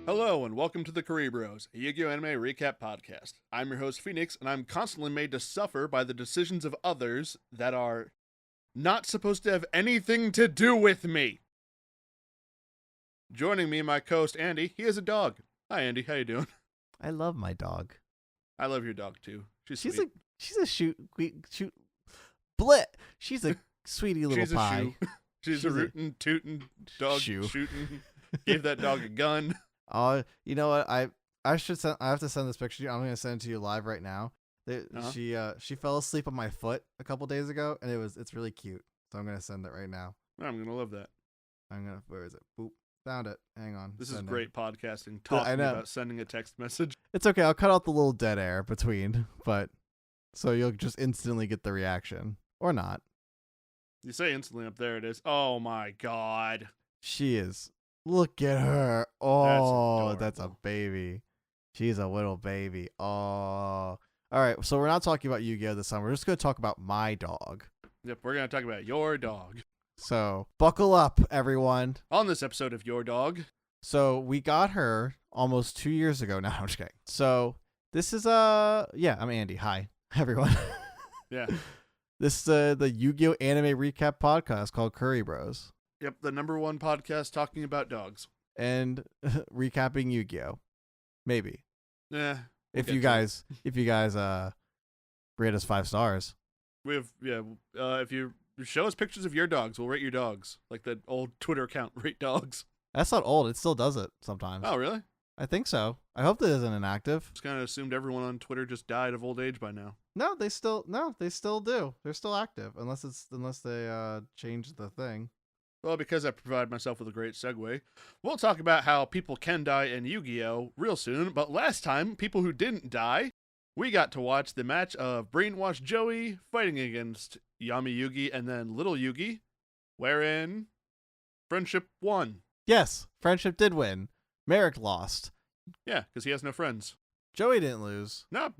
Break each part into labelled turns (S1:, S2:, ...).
S1: Hello and welcome to the Kuribros, a Yu-Gi-Oh! Anime recap podcast. I'm your host Phoenix, and I'm constantly made to suffer by the decisions of others that are not supposed to have anything to do with me. Joining me, my co-host Andy. He has a dog. Hi Andy, how you doing?
S2: I love my dog.
S1: I love your dog too. She's
S2: She's
S1: sweet.
S2: She's a sweetie little
S1: She's
S2: pie.
S1: She's a rootin', tootin' dog shooting. Gave that dog a gun.
S2: You know what? I have to send this picture to you. I'm gonna send it to you live right now. She fell asleep on my foot a couple days ago, and it's really cute. So I'm gonna send it right now.
S1: I'm gonna love that.
S2: Where is it? Boop. Found it. Hang on.
S1: This is great podcasting. Talking about sending a text message.
S2: It's okay. I'll cut out the little dead air between, but so you'll just instantly get the reaction or not.
S1: You say instantly up there it is. Oh my god.
S2: She is. Look at her. Oh, that's a baby. She's a little baby. Oh. All right. So we're not talking about Yu-Gi-Oh! This time. We're just going to talk about my dog.
S1: Yep. We're going to talk about your dog.
S2: So buckle up, everyone.
S1: On this episode of Your Dog.
S2: So we got her almost 2 years ago. No, I'm just kidding. So this is, I'm Andy. Hi, everyone.
S1: Yeah.
S2: This is the Yu-Gi-Oh! Anime recap podcast called Kuribros.
S1: Yep, the #1 podcast talking about dogs.
S2: And recapping Yu-Gi-Oh! Maybe.
S1: Yeah.
S2: If you guys rate us 5 stars.
S1: We have, if you show us pictures of your dogs, we'll rate your dogs. Like that old Twitter account, Rate Dogs.
S2: That's not old. It still does it sometimes.
S1: Oh, really?
S2: I think so. I hope that isn't inactive.
S1: Just kind of assumed everyone on Twitter just died of old age by now.
S2: No, they still do. They're still active unless they change the thing.
S1: Well, because I provide myself with a great segue, we'll talk about how people can die in Yu-Gi-Oh! Real soon, but last time, people who didn't die, we got to watch the match of Brainwashed Joey fighting against Yami Yugi and then Little Yugi, wherein Friendship won.
S2: Yes, Friendship did win. Merrick lost.
S1: Yeah, because he has no friends.
S2: Joey didn't lose.
S1: No,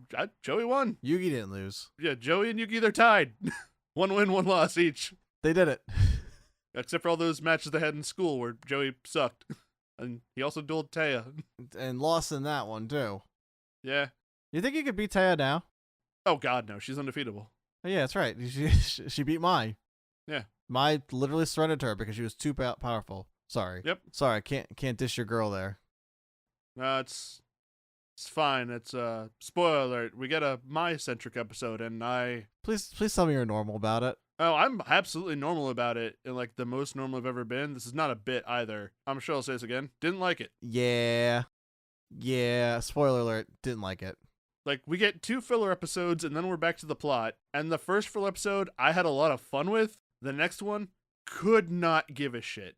S1: Joey won.
S2: Yugi didn't lose.
S1: Yeah, Joey and Yugi, they're tied. 1 win, 1 loss each.
S2: They did it.
S1: Except for all those matches they had in school where Joey sucked. And he also dueled Taya.
S2: And lost in that one, too.
S1: Yeah.
S2: You think you could beat Taya now?
S1: Oh, God, no. She's undefeatable.
S2: Oh, yeah, that's right. She beat Mai.
S1: Yeah. Mai
S2: literally surrendered to her because she was too powerful. Sorry.
S1: Yep.
S2: Sorry, can't dish your girl there.
S1: No, it's fine. It's spoiler alert. We get a Mai-centric episode, and
S2: Please tell me you're normal about it.
S1: Oh, I'm absolutely normal about it, and like the most normal I've ever been. This is not a bit either. I'm sure I'll say this again. Didn't like it.
S2: Yeah. Spoiler alert. Didn't like it.
S1: Like, we get 2 filler episodes, and then we're back to the plot. And the first filler episode, I had a lot of fun with. The next one, could not give a shit.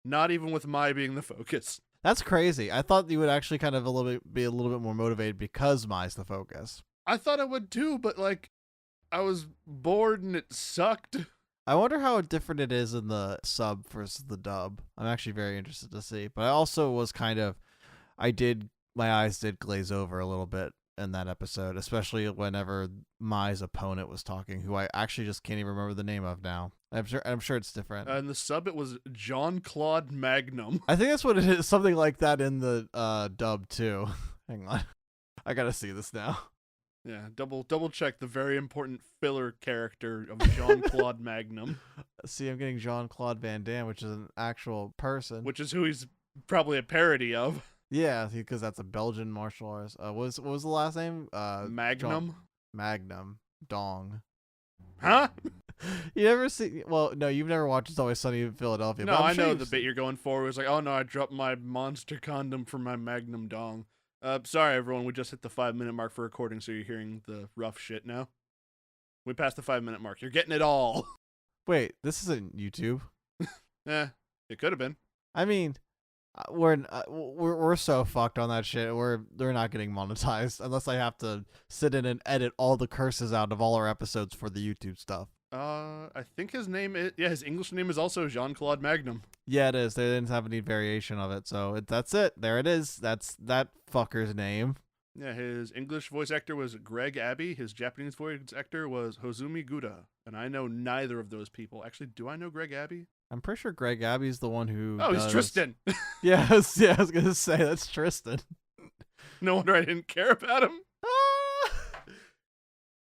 S1: Not even with Mai being the focus.
S2: That's crazy. I thought you would actually kind of be a little bit more motivated because Mai's the focus.
S1: I thought I would too, but like, I was bored and it sucked.
S2: I wonder how different it is in the sub versus the dub. I'm actually very interested to see. But I also was my eyes did glaze over a little bit in that episode, especially whenever Mai's opponent was talking, who I actually just can't even remember the name of now. I'm sure it's different.
S1: In the sub, it was Jean-Claude Magnum.
S2: I think that's what it is. Something like that in the dub too. Hang on, I gotta see this now.
S1: Yeah, double check the very important filler character of Jean-Claude Magnum.
S2: See, I'm getting Jean-Claude Van Damme, which is an actual person.
S1: Which is who he's probably a parody of.
S2: Yeah, because that's a Belgian martial artist. What was the last name?
S1: Magnum?
S2: Magnum. Dong.
S1: Huh?
S2: You never see... Well, no, you've never watched It's Always Sunny in Philadelphia.
S1: No, I know the bit you're going for. It was like, oh no, I dropped my monster condom for my Magnum dong. Sorry, everyone. We just hit the 5-minute mark for recording, so you're hearing the rough shit now. We passed the 5-minute mark. You're getting it all.
S2: Wait, this isn't YouTube.
S1: It could have been.
S2: I mean, we're so fucked on that shit. They're not getting monetized unless I have to sit in and edit all the curses out of all our episodes for the YouTube stuff.
S1: I think his name is... Yeah, his English name is also Jean-Claude Magnum.
S2: Yeah, it is. They didn't have any variation of it, so that's it. There it is. That's that fucker's name.
S1: Yeah, his English voice actor was Greg Abbey. His Japanese voice actor was Hozumi Guda. And I know neither of those people. Actually, do I know Greg Abbey?
S2: I'm pretty sure Greg Abbey's the one who.
S1: Oh, he's
S2: does...
S1: Tristan.
S2: Yes, yeah, I was gonna say that's Tristan.
S1: No wonder I didn't care about him.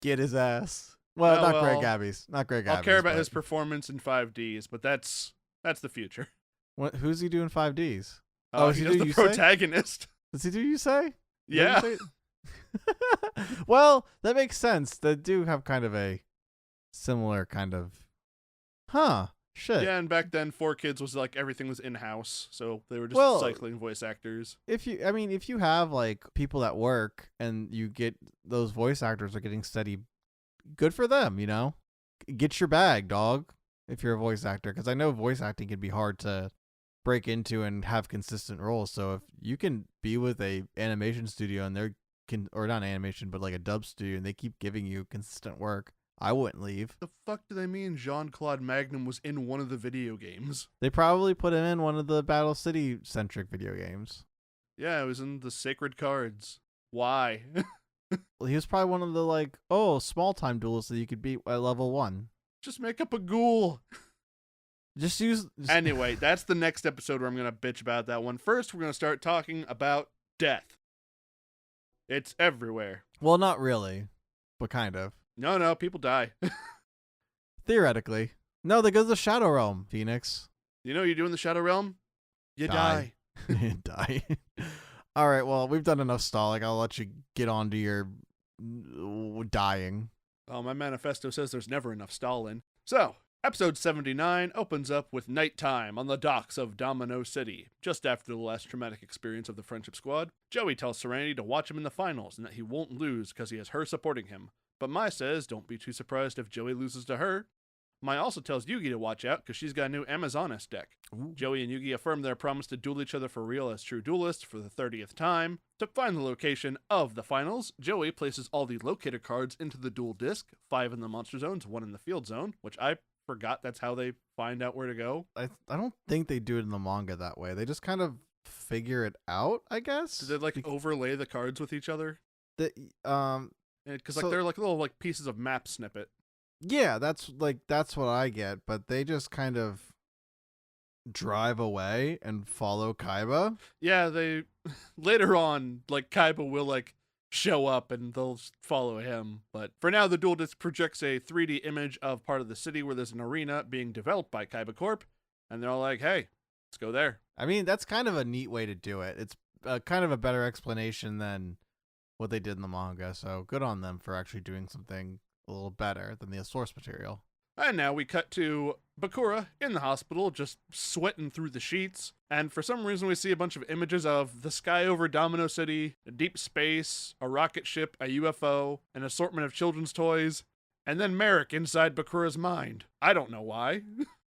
S2: Get his ass. Well, not Greg Abbey's. Not Greg Abbey's.
S1: I'll care about his performance in 5Ds, but that's the future.
S2: Who's he doing 5Ds?
S1: He does the protagonist.
S2: Does he do You Say?
S1: Yeah.
S2: Well, that makes sense. They do have kind of a similar kind of. Shit.
S1: Yeah, and back then, 4Kids was like everything was in-house, so they were just cycling voice actors.
S2: If you have like people that work and you get those voice actors are getting steady, good for them, you know? Get your bag, dog, if you're a voice actor, because I know voice acting can be hard to break into and have consistent roles. So if you can be with a animation studio and or not animation, but like a dub studio, and they keep giving you consistent work, I wouldn't leave.
S1: The fuck do they mean Jean-Claude Magnum was in one of the video games?
S2: They probably put him in one of the Battle City-centric video games.
S1: Yeah, it was in the Sacred Cards. Why?
S2: Well, he was probably one of the, small-time duelists that you could beat at level 1.
S1: Just make up a ghoul. Anyway, that's the next episode where I'm going to bitch about that one. First, we're going to start talking about death. It's everywhere.
S2: Well, not really, but kind of.
S1: No, people die.
S2: Theoretically. No, they go to the Shadow Realm, Phoenix.
S1: You know what you do in the Shadow Realm? You die.
S2: Die. All right, well, we've done enough stalling. I'll let you get on to your dying.
S1: Oh, my manifesto says there's never enough stalling. So, episode 79 opens up with nighttime on the docks of Domino City. Just after the last traumatic experience of the Friendship Squad, Joey tells Serenity to watch him in the finals and that he won't lose because he has her supporting him. But Mai says don't be too surprised if Joey loses to her. Mai also tells Yugi to watch out because she's got a new Amazoness deck. Ooh. Joey and Yugi affirm their promise to duel each other for real as true duelists for the 30th time. To find the location of the finals, Joey places all the locator cards into the duel disc, 5 in the monster zones, 1 in the field zone, which I forgot that's how they find out where to go.
S2: I don't think they do it in the manga that way. They just kind of figure it out, I guess.
S1: Do they overlay the cards with each other? Because they're like little pieces of map snippet.
S2: Yeah, that's what I get, but they just kind of drive away and follow Kaiba.
S1: Yeah, they later on Kaiba will show up and they'll follow him. But for now, the duel disc projects a 3D image of part of the city where there's an arena being developed by Kaiba Corp, and they're all like, "Hey, let's go there."
S2: I mean, that's kind of a neat way to do it. It's kind of a better explanation than what they did in the manga, so good on them for actually doing something a little better than the source material.
S1: And now we cut to Bakura in the hospital, just sweating through the sheets. And for some reason, we see a bunch of images of the sky over Domino City, deep space, a rocket ship, a UFO, an assortment of children's toys, and then Merrick inside Bakura's mind. I don't know why.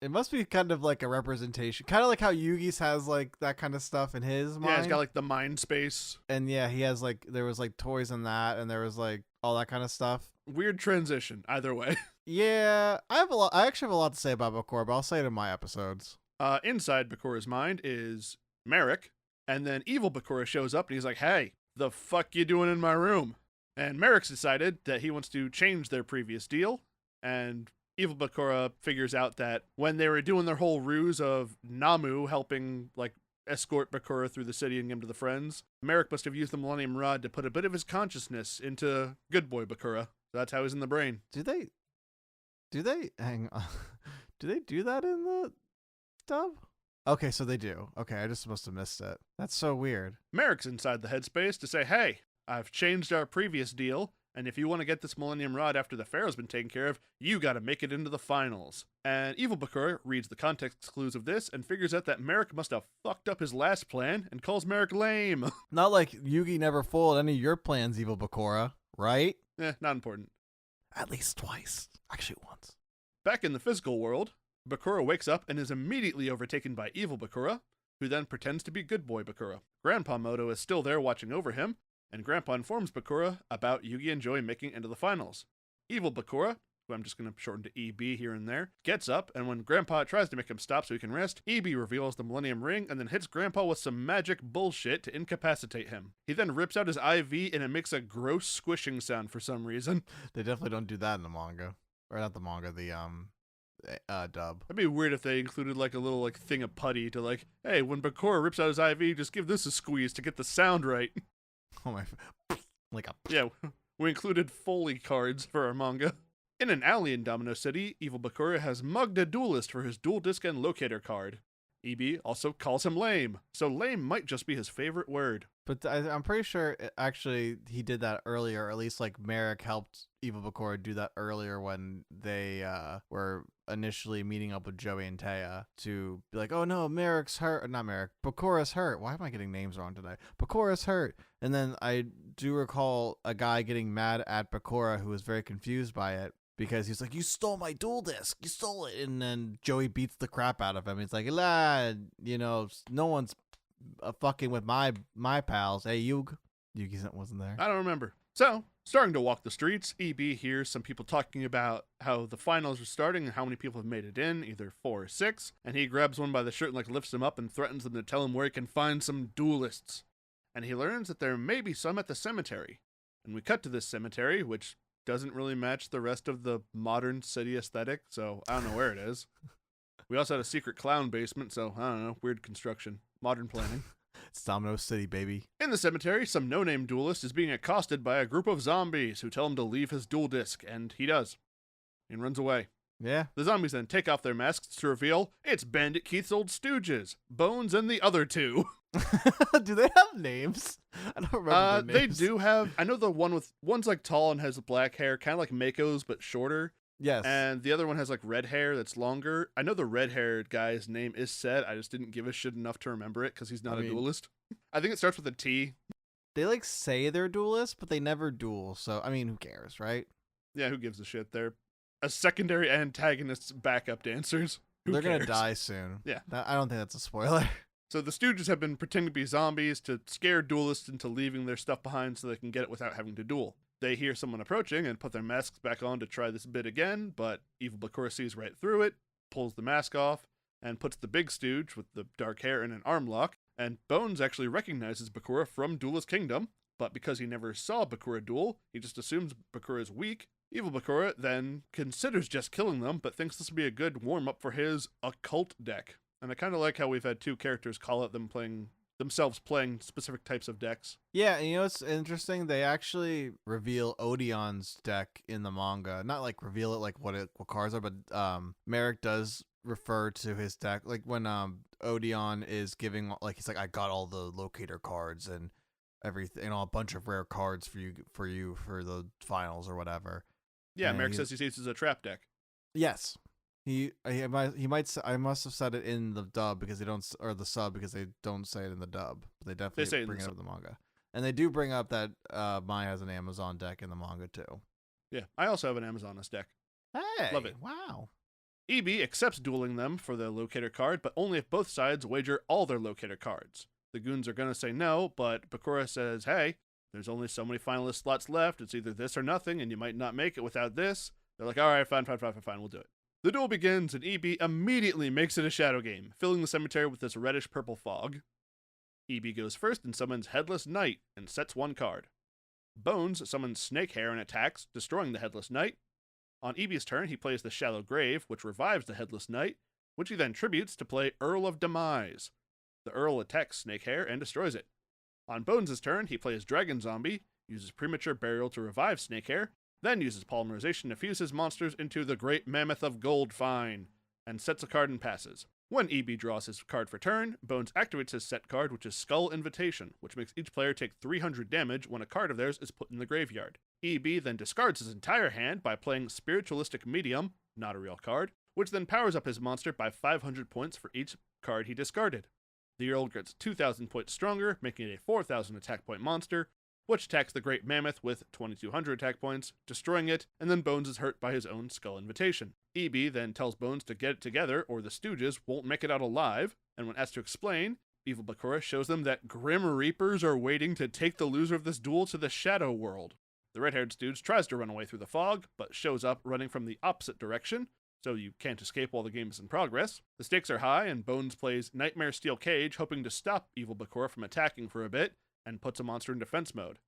S2: It must be kind of like a representation, kind of like how Yugi's has that kind of stuff in his mind.
S1: Yeah, he's got the mind space.
S2: And yeah, he has there was toys in that, and there was all that kind of stuff.
S1: Weird transition, either way.
S2: Yeah, I actually have a lot to say about Bakura, but I'll say it in my episodes.
S1: Inside Bakura's mind is Merrick, and then evil Bakura shows up and he's like, "Hey, the fuck you doing in my room?" And Merrick's decided that he wants to change their previous deal, and evil Bakura figures out that when they were doing their whole ruse of Namu helping escort Bakura through the city and get him to the friends, Merrick must have used the Millennium Rod to put a bit of his consciousness into good boy Bakura. So that's how he's in the brain.
S2: Do they hang on? Do they do that in the dub? Okay, so they do. Okay, I just must have missed it. That's so weird.
S1: Merrick's inside the headspace to say, "Hey, I've changed our previous deal, and if you want to get this Millennium Rod after the Pharaoh's been taken care of, you gotta make it into the finals." And evil Bakura reads the context clues of this and figures out that Merrick must have fucked up his last plan and calls Merrick lame.
S2: Not like Yugi never fooled any of your plans, evil Bakura, right?
S1: Not important.
S2: At least twice. Actually, once.
S1: Back in the physical world, Bakura wakes up and is immediately overtaken by evil Bakura, who then pretends to be good boy Bakura. Grandpa Moto is still there watching over him, and Grandpa informs Bakura about Yugi and Joey making it into the finals. Evil Bakura, who I'm just going to shorten to EB here and there, gets up, and when Grandpa tries to make him stop so he can rest, EB reveals the Millennium Ring and then hits Grandpa with some magic bullshit to incapacitate him. He then rips out his IV and it makes a gross squishing sound for some reason.
S2: They definitely don't do that in the manga. Or not the manga, dub.
S1: That'd be weird if they included like a little like thing of putty to like, hey, when Bakura rips out his IV, just give this a squeeze to get the sound right.
S2: Oh my, like a
S1: Yeah, we included Foley cards for our manga. In an alley in Domino City, Evil Bakura has mugged a duelist for his dual disc and locator card. EB also calls him lame, so lame might just be his favorite word.
S2: But I'm pretty sure actually he did that earlier, or at least like Merrick helped Evil Bakura do that earlier when they were initially meeting up with Joey and Taya to be like, oh no, Merrick's hurt. Not Merrick, Bakura's hurt. Why am I getting names wrong today? Bakura's hurt. And then I do recall a guy getting mad at Bakura who was very confused by it, because he's like, you stole my dual disc, you stole it. And then Joey beats the crap out of him. He's like, lad, no one's fucking with my pals. Hey, Yugi wasn't there.
S1: I don't remember. So, starting to walk the streets, EB hears some people talking about how the finals are starting and how many people have made it in, either 4 or 6. And he grabs one by the shirt and like lifts him up and threatens them to tell him where he can find some duelists. And he learns that there may be some at the cemetery. And we cut to this cemetery, which doesn't really match the rest of the modern city aesthetic, so I don't know where it is. We also had a secret clown basement, so I don't know, weird construction, modern planning.
S2: It's Domino City, baby.
S1: In the cemetery, some no-name duelist is being accosted by a group of zombies who tell him to leave his dual disc, and he does. And runs away.
S2: Yeah.
S1: The zombies then take off their masks to reveal it's Bandit Keith's old stooges, Bones and the other two.
S2: Do they have names? I don't remember their names.
S1: They do have, I know the one's like tall and has black hair, kind of like Mako's, but shorter.
S2: Yes.
S1: And the other one has like red hair that's longer. I know the red-haired guy's name is said. I just didn't give a shit enough to remember it because he's not a duelist. I think it starts with a T.
S2: They like say they're duelists, but they never duel. So, I mean, who cares, right?
S1: Yeah, who gives a shit? They're a secondary antagonist's backup dancers.
S2: They're going to die soon.
S1: Yeah.
S2: I don't think that's a spoiler.
S1: So the Stooges have been pretending to be zombies to scare duelists into leaving their stuff behind so they can get it without having to duel. They hear someone approaching and put their masks back on to try this bit again, but Evil Bakura sees right through it, pulls the mask off, and puts the big Stooge with the dark hair in an arm lock, and Bones actually recognizes Bakura from Duelist Kingdom, but because he never saw Bakura duel, he just assumes Bakura is weak. Evil Bakura then considers just killing them, but thinks this would be a good warm-up for his occult deck. And I kind of like how we've had 2 characters call out themselves playing specific types of decks.
S2: Yeah, and it's interesting. They actually reveal Odeon's deck in the manga. Not like reveal it like what cards are, but Merrick does refer to his deck. Like when Odeon is giving, like he's like, I got all the locator cards and everything, a bunch of rare cards for you for the finals or whatever.
S1: Yeah, and Merrick says he sees it as a trap deck.
S2: Yes. I must have said it in the dub because they don't, or the sub because they don't say it in the dub. But they definitely bring it up in the manga, and they do bring up that Mai has an Amazon deck in the manga too.
S1: Yeah, I also have an Amazoness deck.
S2: Hey,
S1: love it!
S2: Wow.
S1: EB accepts dueling them for the locator card, but only if both sides wager all their locator cards. The goons are gonna say no, but Bakura says, "Hey, there's only so many finalist slots left. It's either this or nothing, and you might not make it without this." They're like, "All right, fine, we'll do it." The duel begins, and EB immediately makes it a shadow game, filling the cemetery with this reddish-purple fog. EB goes first and summons Headless Knight and sets 1 card. Bones summons Snake Hair and attacks, destroying the Headless Knight. On EB's turn, he plays the Shallow Grave, which revives the Headless Knight, which he then tributes to play Earl of Demise. The Earl attacks Snake Hair and destroys it. On Bones' turn, he plays Dragon Zombie, uses Premature Burial to revive Snake Hair, then uses Polymerization to fuse his monsters into the Great Mammoth of Gold Fine, and sets a card and passes. When EB draws his card for turn, Bones activates his set card, which is Skull Invitation, which makes each player take 300 damage when a card of theirs is put in the graveyard. EB then discards his entire hand by playing Spiritualistic Medium, not a real card, which then powers up his monster by 500 points for each card he discarded. The Earl gets 2,000 points stronger, making it a 4,000 attack point monster, which attacks the Great Mammoth with 2,200 attack points, destroying it, and then Bones is hurt by his own Skull Invitation. EB then tells Bones to get it together or the Stooges won't make it out alive, and when asked to explain, Evil Bakura shows them that Grim Reapers are waiting to take the loser of this duel to the Shadow World. The red-haired Stooge tries to run away through the fog, but shows up running from the opposite direction, so you can't escape while the game is in progress. The stakes are high, and Bones plays Nightmare Steel Cage, hoping to stop Evil Bakura from attacking for a bit, and puts a monster in defense mode.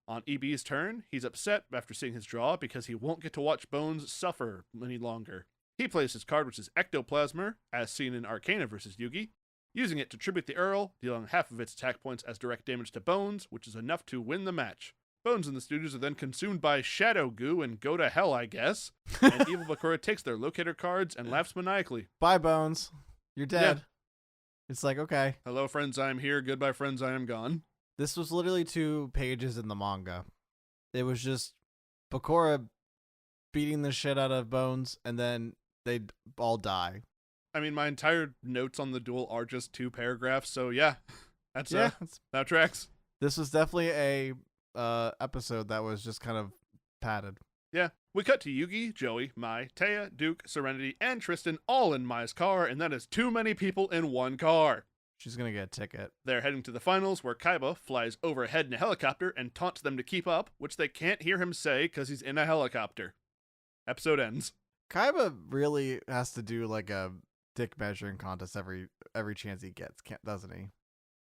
S1: On EB's turn, he's upset after seeing his draw because he won't get to watch Bones suffer any longer. He plays his card, which is Ectoplasmer, as seen in Arcana vs. Yugi, using it to tribute the Earl, dealing half of its attack points as direct damage to Bones, which is enough to win the match. Bones and the Stooges are then consumed by Shadow Goo and go to hell, I guess. And Evil Bakura takes their locator cards and laughs maniacally.
S2: Bye, Bones. You're dead.
S1: Yeah.
S2: It's like, okay.
S1: Hello, friends, I am here. Goodbye, friends, I am gone.
S2: This was literally 2 pages in the manga. It was just Bakura beating the shit out of Bones, and then they'd all die.
S1: I mean, my entire notes on the duel are just 2 paragraphs, so yeah. That tracks.
S2: This was definitely a episode that was just kind of padded.
S1: Yeah. We cut to Yugi, Joey, Mai, Taya, Duke, Serenity, and Tristan all in Mai's car, and that is too many people in one car.
S2: She's gonna get a ticket.
S1: They're heading to the finals, where Kaiba flies overhead in a helicopter and taunts them to keep up, which they can't hear him say because he's in a helicopter. Episode ends.
S2: Kaiba really has to do like a dick measuring contest every chance he gets, doesn't he?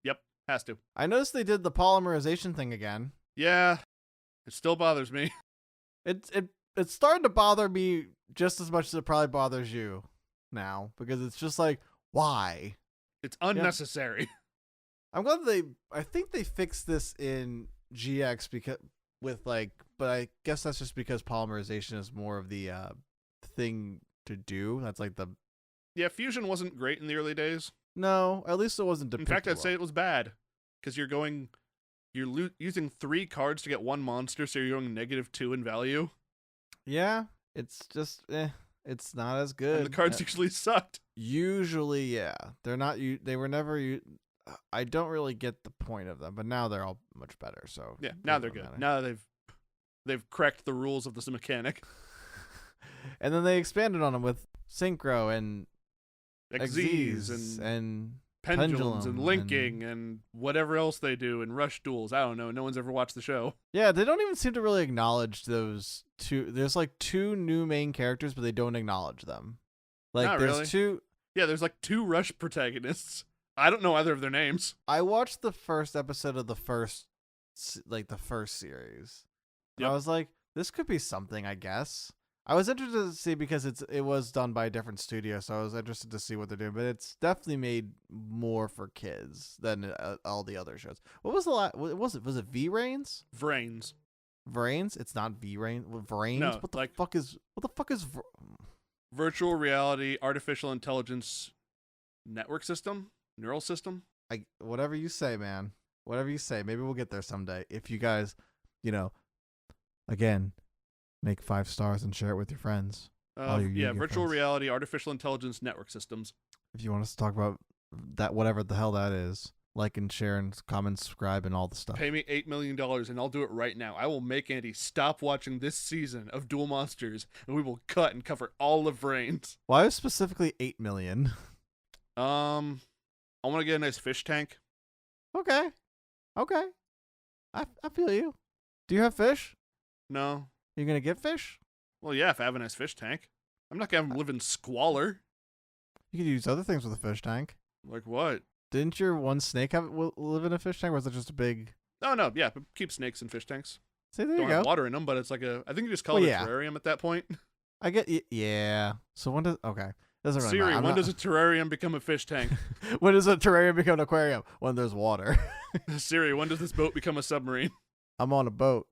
S1: Yep, has to.
S2: I noticed they did the polymerization thing again.
S1: Yeah, it still bothers me.
S2: It's starting to bother me just as much as it probably bothers you now, because it's just like, why?
S1: It's unnecessary.
S2: I'm glad I think they fixed this in GX but I guess that's just because polymerization is more of the thing to do. That's like the...
S1: Yeah, fusion wasn't great in the early days.
S2: No, at least it wasn't
S1: In fact, I'd say it was bad, because you're using 3 cards to get 1 monster, so you're going -2 in value.
S2: Yeah, it's just it's not as good.
S1: And the cards usually sucked.
S2: Usually, yeah. They were never I don't really get the point of them, but now they're all much better, so
S1: yeah, now they're good. Now they've cracked the rules of this mechanic.
S2: And then they expanded on them with synchro and
S1: Xyz
S2: and
S1: pendulums and linking and whatever else they do and rush duels. I don't know. No one's ever watched the show.
S2: Yeah, they don't even seem to really acknowledge those 2. There's like 2 new main characters, but they don't acknowledge them. Like
S1: Not
S2: there's
S1: really.
S2: 2.
S1: Yeah, there's like 2 rush protagonists. I don't know either of their names.
S2: I watched the first episode of the first series.
S1: Yep.
S2: I was like, this could be something, I guess. I was interested to see because it was done by a different studio, so I was interested to see what they're doing. But it's definitely made more for kids than all the other shows. What was the last? Was it V-Rains?
S1: Vrains.
S2: Vrains? It's not V-Rains. Vrains?
S1: No,
S2: What the fuck is?
S1: Virtual reality, artificial intelligence, network system, neural system.
S2: Whatever you say, man. Whatever you say. Maybe we'll get there someday. If you guys, again, make 5 stars and share it with your friends.
S1: Virtual reality, artificial intelligence, network systems.
S2: If you want us to talk about that, whatever the hell that is, like and share and comment, subscribe, and all the stuff.
S1: Pay me $8 million and I'll do it right now. I will make Andy stop watching this season of Duel Monsters, and we will cut and cover all of Vrains.
S2: Why specifically 8 million?
S1: I want to get a nice fish tank.
S2: Okay. I feel you. Do you have fish?
S1: No.
S2: You gonna get fish?
S1: Well, yeah, if I have a nice fish tank. I'm not gonna live in squalor.
S2: You could use other things with a fish tank.
S1: Like what?
S2: Didn't your one snake live in a fish tank, or was it just a big...
S1: Oh, no, yeah, but keep snakes in fish tanks.
S2: See, there
S1: Don't
S2: you go.
S1: have water in them, but it's like I think you just call it a terrarium at that point.
S2: I get yeah. So when does... Okay. Doesn't really
S1: Siri,
S2: matter.
S1: when does a terrarium become a fish tank?
S2: When does a terrarium become an aquarium? When there's water.
S1: Siri, when does this boat become a submarine?
S2: I'm on a boat.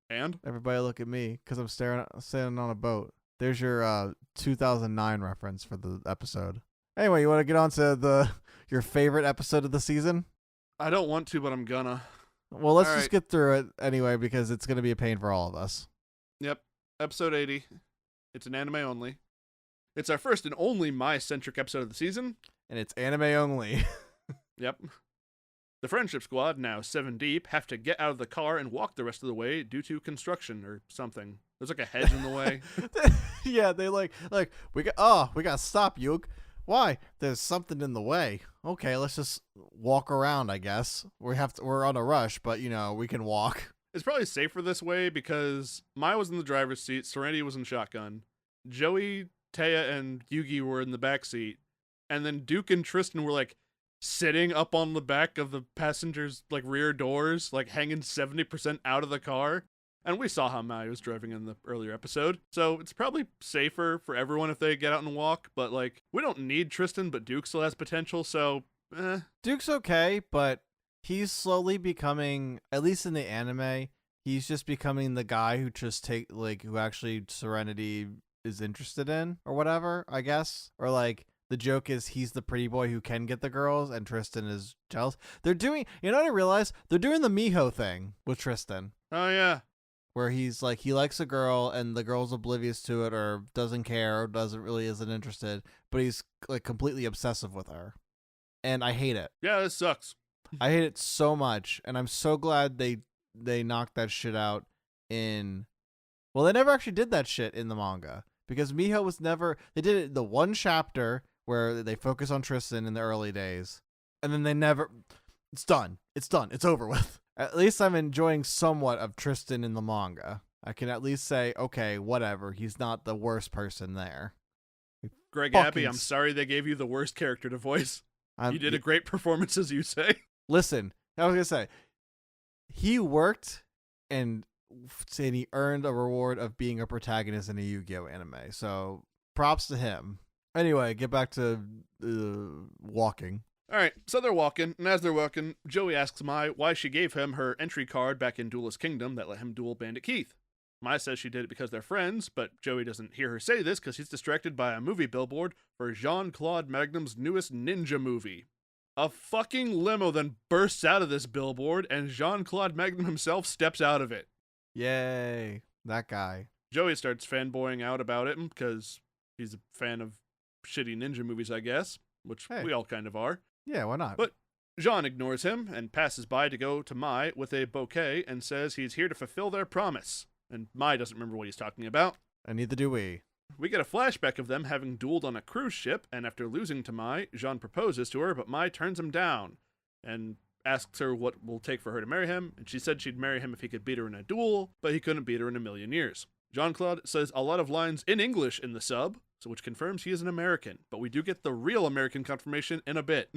S1: And?
S2: Everybody look at me, because I'm standing on a boat. There's your 2009 reference for the episode. Anyway, you want to get on to your favorite episode of the season?
S1: I don't want to, but I'm gonna.
S2: Well, let's just get through it anyway, because it's going to be a pain for all of us.
S1: Yep. Episode 80. It's an anime only. It's our first and only Mai-centric episode of the season.
S2: And it's anime only.
S1: Yep. The Friendship Squad, now 7 deep, have to get out of the car and walk the rest of the way due to construction or something. There's like a hedge in the way.
S2: Yeah, they we got to stop, Yug. Why? There's something in the way. Okay, let's just walk around, I guess. We're on a rush, but we can walk.
S1: It's probably safer this way because Mai was in the driver's seat, Serenity was in shotgun, Joey, Taya, and Yugi were in the back seat, and then Duke and Tristan were sitting up on the back of the passenger's rear doors, hanging 70% out of the car. And we saw how Mai was driving in the earlier episode. So it's probably safer for everyone if they get out and walk. But, like, we don't need Tristan, but Duke still has potential. So,
S2: Duke's okay, but he's slowly becoming, at least in the anime, he's just becoming the guy who just who actually Serenity is interested in or whatever, I guess. Or, like, the joke is he's the pretty boy who can get the girls and Tristan is jealous. They're doing, you know what I realized? They're doing the Miho thing with Tristan.
S1: oh, yeah.
S2: Where he's like, he likes a girl and the girl's oblivious to it or doesn't care or isn't interested, but he's like completely obsessive with her. And I hate it.
S1: Yeah, this sucks.
S2: I hate it so much. And I'm so glad they knocked that shit out in, well, they never actually did that shit in the manga because Miho was never, they did it in the one chapter where they focus on Tristan in the early days. And then they never, it's done. It's done. It's over with. At least I'm enjoying somewhat of Tristan in the manga. I can at least say, okay, whatever. He's not the worst person there.
S1: Greg Abbey, I'm sorry they gave you the worst character to voice. You did a great performance, as you say.
S2: Listen, I was going to say, he worked and he earned a reward of being a protagonist in a Yu-Gi-Oh anime. So props to him. Anyway, get back to walking.
S1: All right, so they're walking, and as they're walking, Joey asks Mai why she gave him her entry card back in Duelist Kingdom that let him duel Bandit Keith. Mai says she did it because they're friends, but Joey doesn't hear her say this because he's distracted by a movie billboard for Jean-Claude Magnum's newest ninja movie. A fucking limo then bursts out of this billboard, and Jean-Claude Magnum himself steps out of it.
S2: Yay, that guy.
S1: Joey starts fanboying out about it because he's a fan of shitty ninja movies, I guess, which we all kind of are.
S2: Yeah, why not?
S1: But Jean ignores him and passes by to go to Mai with a bouquet and says he's here to fulfill their promise. And Mai doesn't remember what he's talking about.
S2: And neither do we.
S1: We get a flashback of them having dueled on a cruise ship, and after losing to Mai, Jean proposes to her, but Mai turns him down and asks her what will take for her to marry him, and she said she'd marry him if he could beat her in a duel, but he couldn't beat her in a million years. Jean-Claude says a lot of lines in English in the sub, so which confirms he is an American, but we do get the real American confirmation in a bit.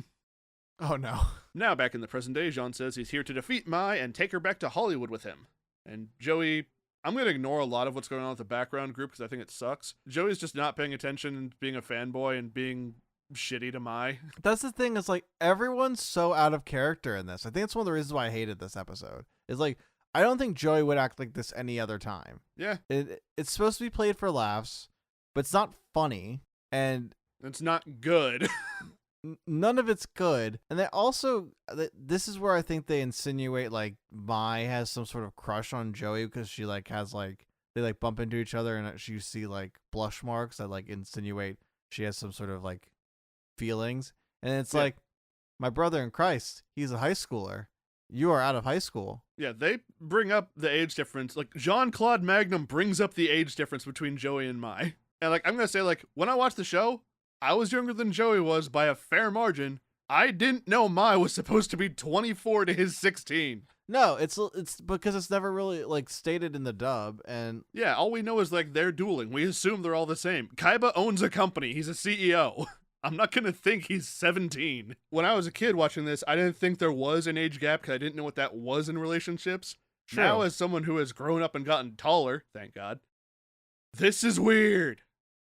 S2: Oh, no.
S1: Now, back in the present day, Jean says he's here to defeat Mai and take her back to Hollywood with him. And Joey, I'm going to ignore a lot of what's going on with the background group because I think it sucks. Joey's just not paying attention and being a fanboy and being shitty to Mai.
S2: That's the thing, is like, everyone's so out of character in this. I think it's one of the reasons why I hated this episode. Is like, I don't think Joey would act like this any other time.
S1: Yeah.
S2: It's supposed to be played for laughs, but it's not funny, and
S1: it's not good.
S2: None of it's good. And they also, this is where I think they insinuate like Mai has some sort of crush on Joey because she like has like, they like bump into each other and you see like blush marks that like insinuate she has some sort of like feelings. And it's like, my brother in Christ, he's a high schooler. You are out of high school.
S1: Yeah, they bring up the age difference. Like, Jean-Claude Magnum brings up the age difference between Joey and Mai. And like, I'm going to say, like, when I watched the show, I was younger than Joey was by a fair margin. I didn't know Mai was supposed to be 24 to his 16.
S2: No, it's because it's never really like stated in the dub, and
S1: yeah, all we know is like they're dueling. We assume they're all the same. Kaiba owns a company. He's a CEO. I'm not gonna think he's 17. When I was a kid watching this, I didn't think there was an age gap because I didn't know what that was in relationships. True. Now, as someone who has grown up and gotten taller, thank God, this is weird.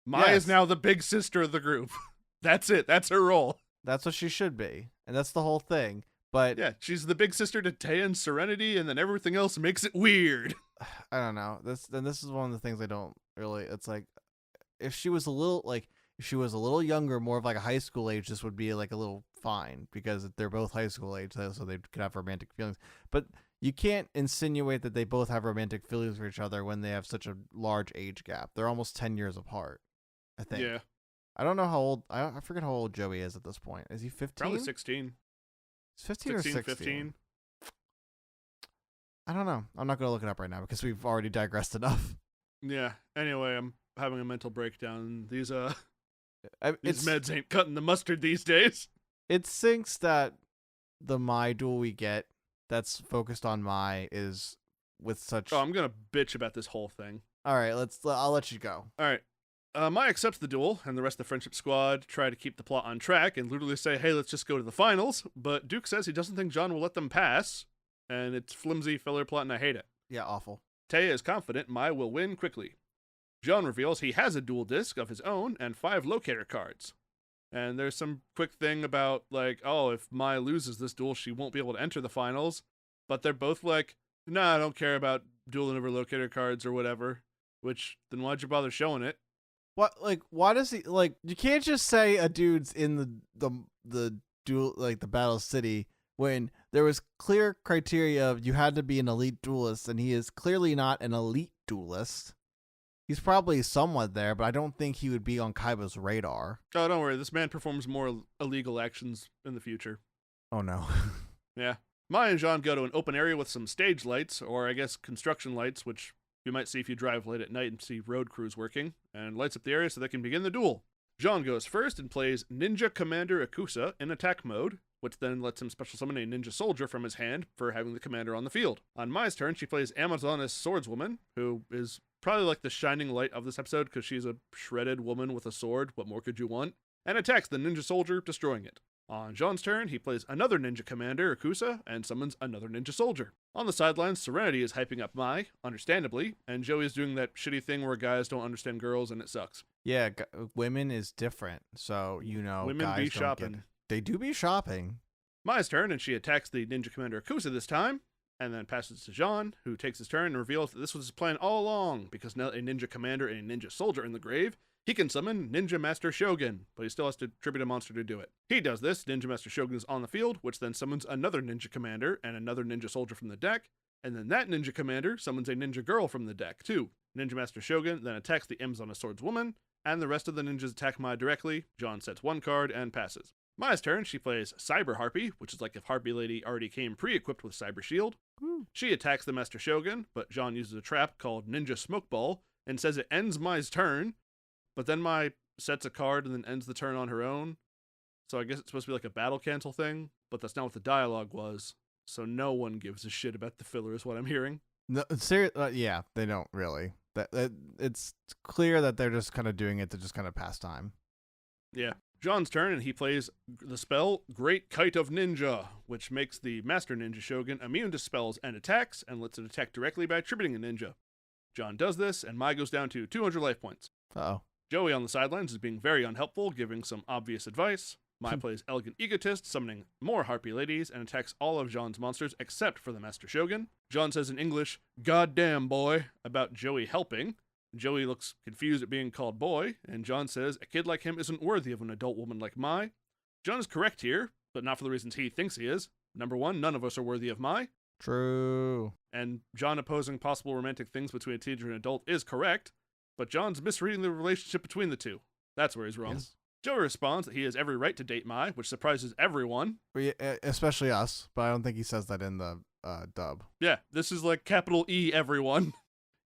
S1: Mai is now the big sister of the group. That's it. That's her role. That's
S2: what she should be. And that's the whole thing. But
S1: yeah, she's the big sister to Taya and Serenity, and then everything else makes it weird.
S2: I don't know. This is one of the things I don't really, it's like, if she was a little younger, more of like a high school age, this would be like a little fine because they're both high school age, so they could have romantic feelings. But you can't insinuate that they both have romantic feelings for each other when they have such a large age gap. They're almost 10 years apart, I think.
S1: Yeah.
S2: I don't know how old, I forget how old Joey is at this point. Is he 15?
S1: Probably 16.
S2: It's 15 or 16?
S1: 15.
S2: I don't know. I'm not going to look it up right now because we've already digressed enough.
S1: Yeah. Anyway, I'm having a mental breakdown. These meds ain't cutting the mustard these days.
S2: It sinks that the Mai duel we get that's focused on Mai is with such...
S1: Oh, I'm going to bitch about this whole thing.
S2: All right, I'll let you go.
S1: All right. Mai accepts the duel, and the rest of the Friendship Squad try to keep the plot on track and literally say, hey, let's just go to the finals. But Duke says he doesn't think John will let them pass, and it's flimsy filler plot, and I hate it.
S2: Yeah, awful.
S1: Taya is confident Mai will win quickly. Jean reveals he has a dual disc of his own and 5 locator cards. And there's some quick thing about, like, oh, if Mai loses this duel, she won't be able to enter the finals. But they're both like, nah, I don't care about dueling over locator cards or whatever. Which, then why'd you bother showing it?
S2: What, like, why does he, like, you can't just say a dude's in the duel, like, the battle city, when there was clear criteria of you had to be an elite duelist, and he is clearly not an elite duelist. He's probably somewhat there, but I don't think he would be on Kaiba's radar.
S1: Oh, don't worry. This man performs more illegal actions in the future.
S2: Oh, no.
S1: Yeah. Mai and Jean go to an open area with some stage lights, or I guess construction lights, which you might see if you drive late at night and see road crews working, and lights up the area so they can begin the duel. Jean goes first and plays Ninja Commander Akusa in attack mode, which then lets him special summon a ninja soldier from his hand for having the commander on the field. On Mai's turn, she plays Amazoness Swordswoman, who is probably like the shining light of this episode because she's a shredded woman with a sword. What more could you want? And attacks the ninja soldier, destroying it. On Jean's turn, he plays another ninja commander, Akusa, and summons another ninja soldier. On the sidelines, Serenity is hyping up Mai, understandably, and Joey is doing that shitty thing where guys don't understand girls and it sucks.
S2: Yeah, women is different, so, you know,
S1: Women
S2: guys
S1: be
S2: don't
S1: shopping.
S2: They do be shopping.
S1: Mai's turn, and she attacks the ninja commander Akusa this time, and then passes to Jean, who takes his turn and reveals that this was his plan all along, because now a ninja commander and a ninja soldier are in the grave, he can summon Ninja Master Shogun, but he still has to tribute a monster to do it. He does this, Ninja Master Shogun is on the field, which then summons another ninja commander and another ninja soldier from the deck, and then that ninja commander summons a ninja girl from the deck, too. Ninja Master Shogun then attacks the Amazoness Swordswoman, and the rest of the ninjas attack Mai directly. Jean sets one card and passes. Mai's turn, she plays Cyber Harpy, which is like if Harpy Lady already came pre-equipped with Cyber Shield. She attacks the Master Shogun, but Jean uses a trap called Ninja Smoke Ball, and says it ends Mai's turn, but then Mai sets a card and then ends the turn on her own. So I guess it's supposed to be like a battle cancel thing, but that's not what the dialogue was. So no one gives a shit about the filler is what I'm hearing.
S2: No, yeah, they don't really. It's clear that they're just kind of doing it to just kind of pass time.
S1: Yeah. Jean's turn, and he plays the spell Great Kite of Ninja, which makes the Master Ninja Shogun immune to spells and attacks, and lets it attack directly by tributing a ninja. Jean does this, and Mai goes down to 200 life points.
S2: Uh-oh.
S1: Joey on the sidelines is being very unhelpful, giving some obvious advice. Mai plays Elegant Egotist, summoning more Harpy Ladies, and attacks all of Jean's monsters except for the Master Shogun. Jean says in English, "Goddamn boy," about Joey helping. Joey looks confused at being called boy, and Jean says a kid like him isn't worthy of an adult woman like Mai. Jean is correct here, but not for the reasons he thinks he is. Number one, none of us are worthy of Mai.
S2: True.
S1: And Jean opposing possible romantic things between a teenager and adult is correct, but John's misreading the relationship between the two. That's where he's wrong.
S2: Yes.
S1: Joey responds that he has every right to date Mai, which surprises everyone.
S2: Especially us, but I don't think he says that in the dub.
S1: Yeah, this is like capital E everyone.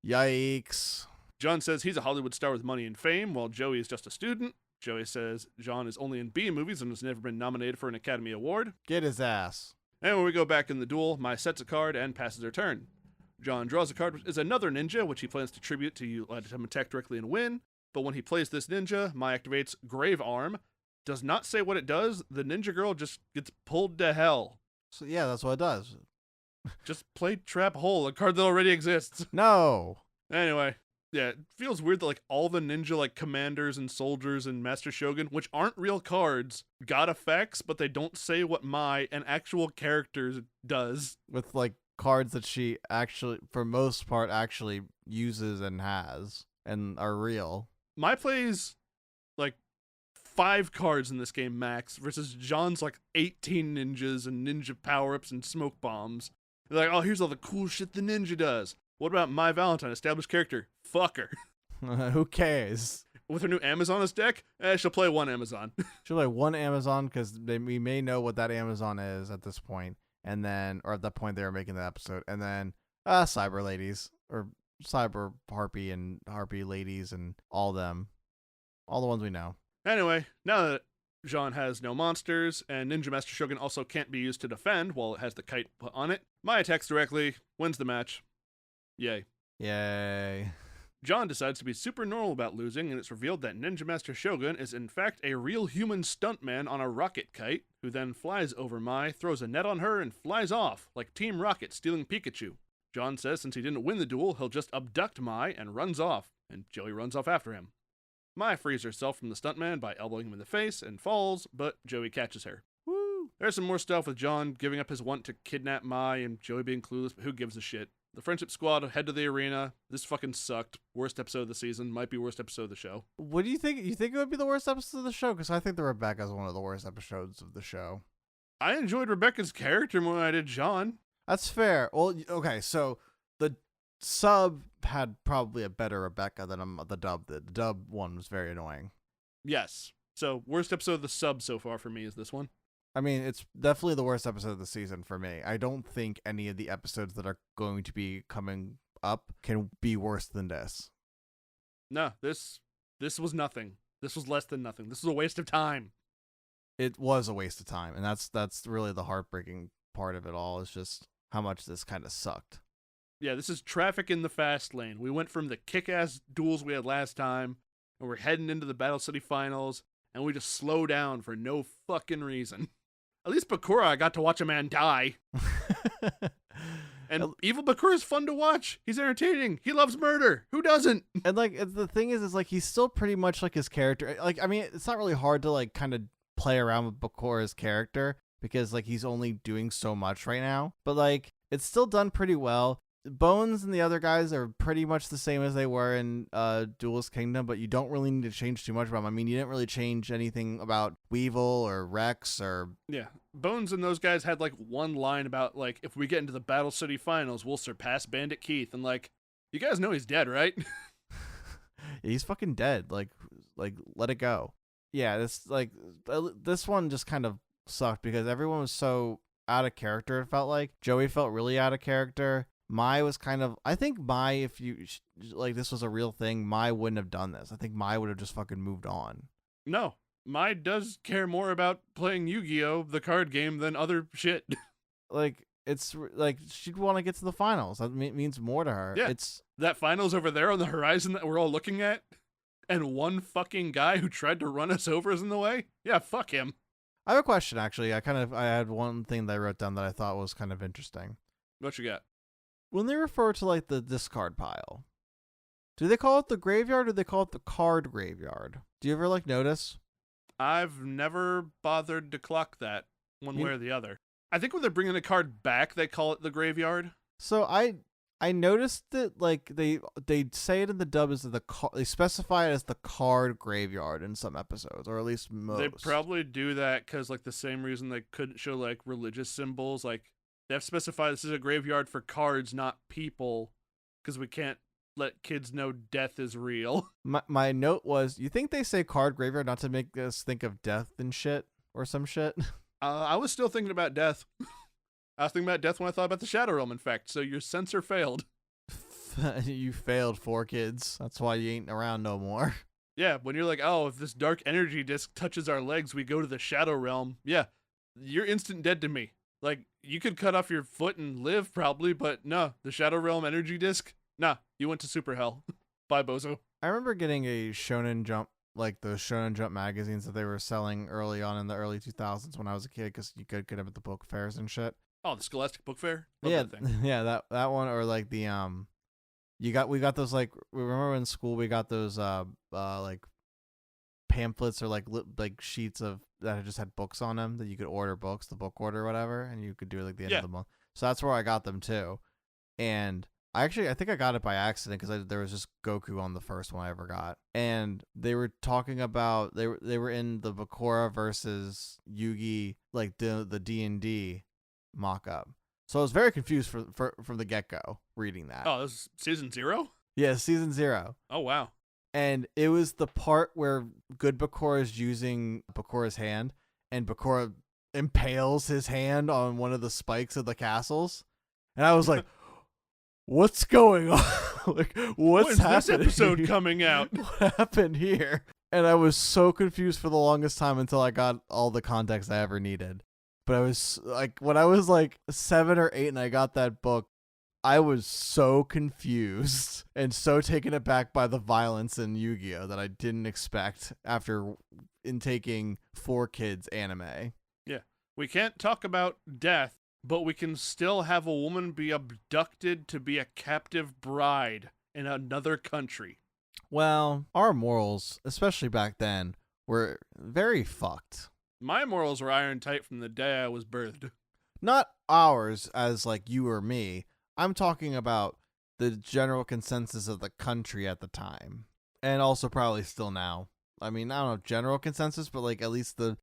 S2: Yikes.
S1: John says he's a Hollywood star with money and fame, while Joey is just a student. Joey says John is only in B movies and has never been nominated for an Academy Award.
S2: Get his ass.
S1: And when we go back in the duel, Mai sets a card and passes her turn. John draws a card, which is another ninja, which he plans to tribute to let him attack directly and win. But when he plays this ninja, Mai activates Grave Arm. Does not say what it does. The ninja girl just gets pulled to hell.
S2: So yeah, that's what it does.
S1: Just play Trap Hole, a card that already exists.
S2: No.
S1: Anyway, yeah, it feels weird that like all the ninja like commanders and soldiers and Master Shogun, which aren't real cards, got effects, but they don't say what Mai, an actual character, does.
S2: With like cards that she actually, for most part, actually uses and has and are real.
S1: Mai plays like 5 cards in this game max versus John's like 18 ninjas and ninja power-ups and smoke bombs. They're like, oh, here's all the cool shit the ninja does. What about Mai Valentine, established character? Fuck her.
S2: Who cares?
S1: With her new Amazoness deck, she'll play one Amazon.
S2: She'll play one Amazon because we may know what that Amazon is at this point, and then, or at that point they were making the episode, and then Cyber Ladies or Cyber Harpy and Harpy Ladies and all them, all the ones we know.
S1: Anyway, now that Jean has no monsters, and Ninja Master Shogun also can't be used to defend while it has the kite put on it, Mai attacks directly, wins the match. Yay.
S2: Yay.
S1: John decides to be super normal about losing, and it's revealed that Ninja Master Shogun is in fact a real human stuntman on a rocket kite, who then flies over Mai, throws a net on her, and flies off, like Team Rocket stealing Pikachu. John says since he didn't win the duel, he'll just abduct Mai and runs off, and Joey runs off after him. Mai frees herself from the stuntman by elbowing him in the face and falls, but Joey catches her.
S2: Woo!
S1: There's some more stuff with John giving up his want to kidnap Mai and Joey being clueless, but who gives a shit? The Friendship Squad head to the arena. This fucking sucked. Worst episode of the season. Might be worst episode of the show.
S2: What do you think? You think it would be the worst episode of the show? Because I think the Rebecca's one of the worst episodes of the show.
S1: I enjoyed Rebecca's character more than I did John.
S2: That's fair. Well, okay, so the sub had probably a better Rebecca than the dub. The dub one was very annoying.
S1: Yes. So, worst episode of the sub so far for me is this one.
S2: I mean, it's definitely the worst episode of the season for me. I don't think any of the episodes that are going to be coming up can be worse than this.
S1: No, this was nothing. This was less than nothing. This was a waste of time.
S2: It was a waste of time, and that's really the heartbreaking part of it all, is just how much this kind of sucked.
S1: Yeah, this is traffic in the fast lane. We went from the kick-ass duels we had last time, and we're heading into the Battle City finals, and we just slow down for no fucking reason. At least Bakura, I got to watch a man die. And evil Bakura is fun to watch. He's entertaining. He loves murder. Who doesn't?
S2: And like the thing is like he's still pretty much like his character. Like, I mean, it's not really hard to like kind of play around with Bakura's character because like he's only doing so much right now. But like it's still done pretty well. Bones and the other guys are pretty much the same as they were in Duelist Kingdom, but you don't really need to change too much about them. I mean, you didn't really change anything about Weevil or Rex or...
S1: Yeah, Bones and those guys had like one line about like, if we get into the Battle City finals, we'll surpass Bandit Keith. And like, you guys know he's dead, right?
S2: He's fucking dead. Like let it go. Yeah, this one just kind of sucked because everyone was so out of character, it felt like. Joey felt really out of character. Mai was kind of... I think Mai, if you... like, this was a real thing, Mai wouldn't have done this. I think Mai would have just fucking moved on.
S1: No. Mai does care more about playing Yu-Gi-Oh! The card game than other shit.
S2: Like, it's... like, she'd want to get to the finals. That means more to her.
S1: Yeah.
S2: It's...
S1: that finals over there on the horizon that we're all looking at, and one fucking guy who tried to run us over is in the way? Yeah, fuck him.
S2: I have a question, actually. I had one thing that I wrote down that I thought was kind of interesting.
S1: What you got?
S2: When they refer to, like, the discard pile, do they call it the graveyard or do they call it the card graveyard? Do you ever, like, notice?
S1: I've never bothered to clock that one way or the other. I think when they're bringing the card back, they call it the graveyard.
S2: So I noticed that, like, they say it in the dub as they specify it as the card graveyard in some episodes, or at least most.
S1: They probably do that because, like, the same reason they couldn't show, like, religious symbols, like, they have to specify this is a graveyard for cards, not people, because we can't let kids know death is real.
S2: My note was, you think they say card graveyard not to make us think of death and shit, or some shit?
S1: I was still thinking about death. I was thinking about death when I thought about the Shadow Realm, in fact, so your sensor failed.
S2: You failed, 4Kids. That's why you ain't around no more.
S1: Yeah, when you're like, oh, if this dark energy disc touches our legs, we go to the Shadow Realm. Yeah, you're instant dead to me. Like, you could cut off your foot and live, probably, but no, the Shadow Realm energy disc? Nah, you went to super hell. Bye, bozo.
S2: I remember getting a Shonen Jump, like those Shonen Jump magazines that they were selling early on in the early 2000s when I was a kid, because you could get them at the book fairs and shit.
S1: Oh, the Scholastic Book Fair? Love
S2: Yeah,
S1: that thing.
S2: yeah, that one, or like the we got those, like, we remember in school we got those like pamphlets or like sheets of that just had books on them that you could order books, the book order or whatever, and you could do it like the end of the month. So that's where I got them too. And I think I got it by accident because there was just Goku on the first one I ever got, and they were talking about they were in the Bakura versus Yugi, like the D&D mock-up. So I was very confused from the get-go reading that.
S1: Oh, this is season 0?
S2: Yeah, season 0.
S1: Oh, wow.
S2: And it was the part where good Bakura is using Bakura's hand, and Bakura impales his hand on one of the spikes of the castles. And I was like, what's going on? Like, what's happening?
S1: When's this episode coming out?
S2: What happened here? And I was so confused for the longest time until I got all the context I ever needed. But I was like, when I was like 7 or 8 and I got that book, I was so confused and so taken aback by the violence in Yu-Gi-Oh! That I didn't expect after intaking 4Kids anime.
S1: Yeah. We can't talk about death, but we can still have a woman be abducted to be a captive bride in another country.
S2: Well, our morals, especially back then, were very fucked.
S1: My morals were iron tight from the day I was birthed.
S2: Not ours as like you or me. I'm talking about the general consensus of the country at the time. And also probably still now. I mean, I don't know, general consensus, but like at least the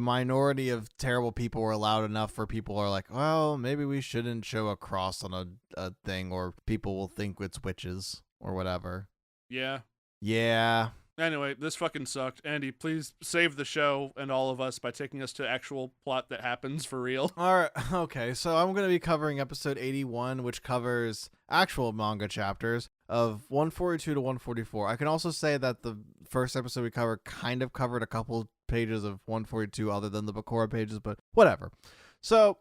S2: minority of terrible people were allowed enough for people are like, well, maybe we shouldn't show a cross on a thing, or people will think it's witches or whatever.
S1: Yeah.
S2: Yeah.
S1: Anyway, this fucking sucked. Andy, please save the show and all of us by taking us to actual plot that happens for real.
S2: All right. Okay. So I'm going to be covering episode 81, which covers actual manga chapters of 142 to 144. I can also say that the first episode we covered kind of covered a couple pages of 142 other than the Bakura pages, but whatever. So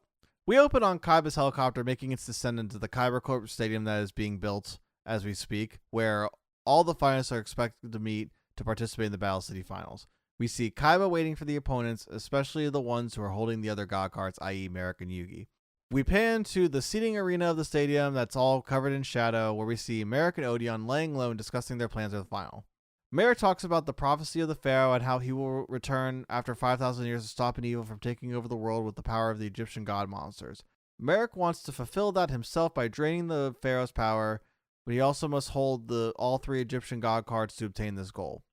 S2: we open on Kaiba's helicopter making its descent into the Kaiba Corp Stadium that is being built as we speak, where all the finalists are expected to meet to participate in the Battle City Finals. We see Kaiba waiting for the opponents, especially the ones who are holding the other god cards, i.e. Merrick and Yugi. We pan to the seating arena of the stadium that's all covered in shadow, where we see Merrick and Odeon laying low and discussing their plans for the final. Merrick talks about the prophecy of the Pharaoh and how he will return after 5,000 years to stop an evil from taking over the world with the power of the Egyptian god monsters. Merrick wants to fulfill that himself by draining the Pharaoh's power, but he also must hold all three Egyptian god cards to obtain this goal.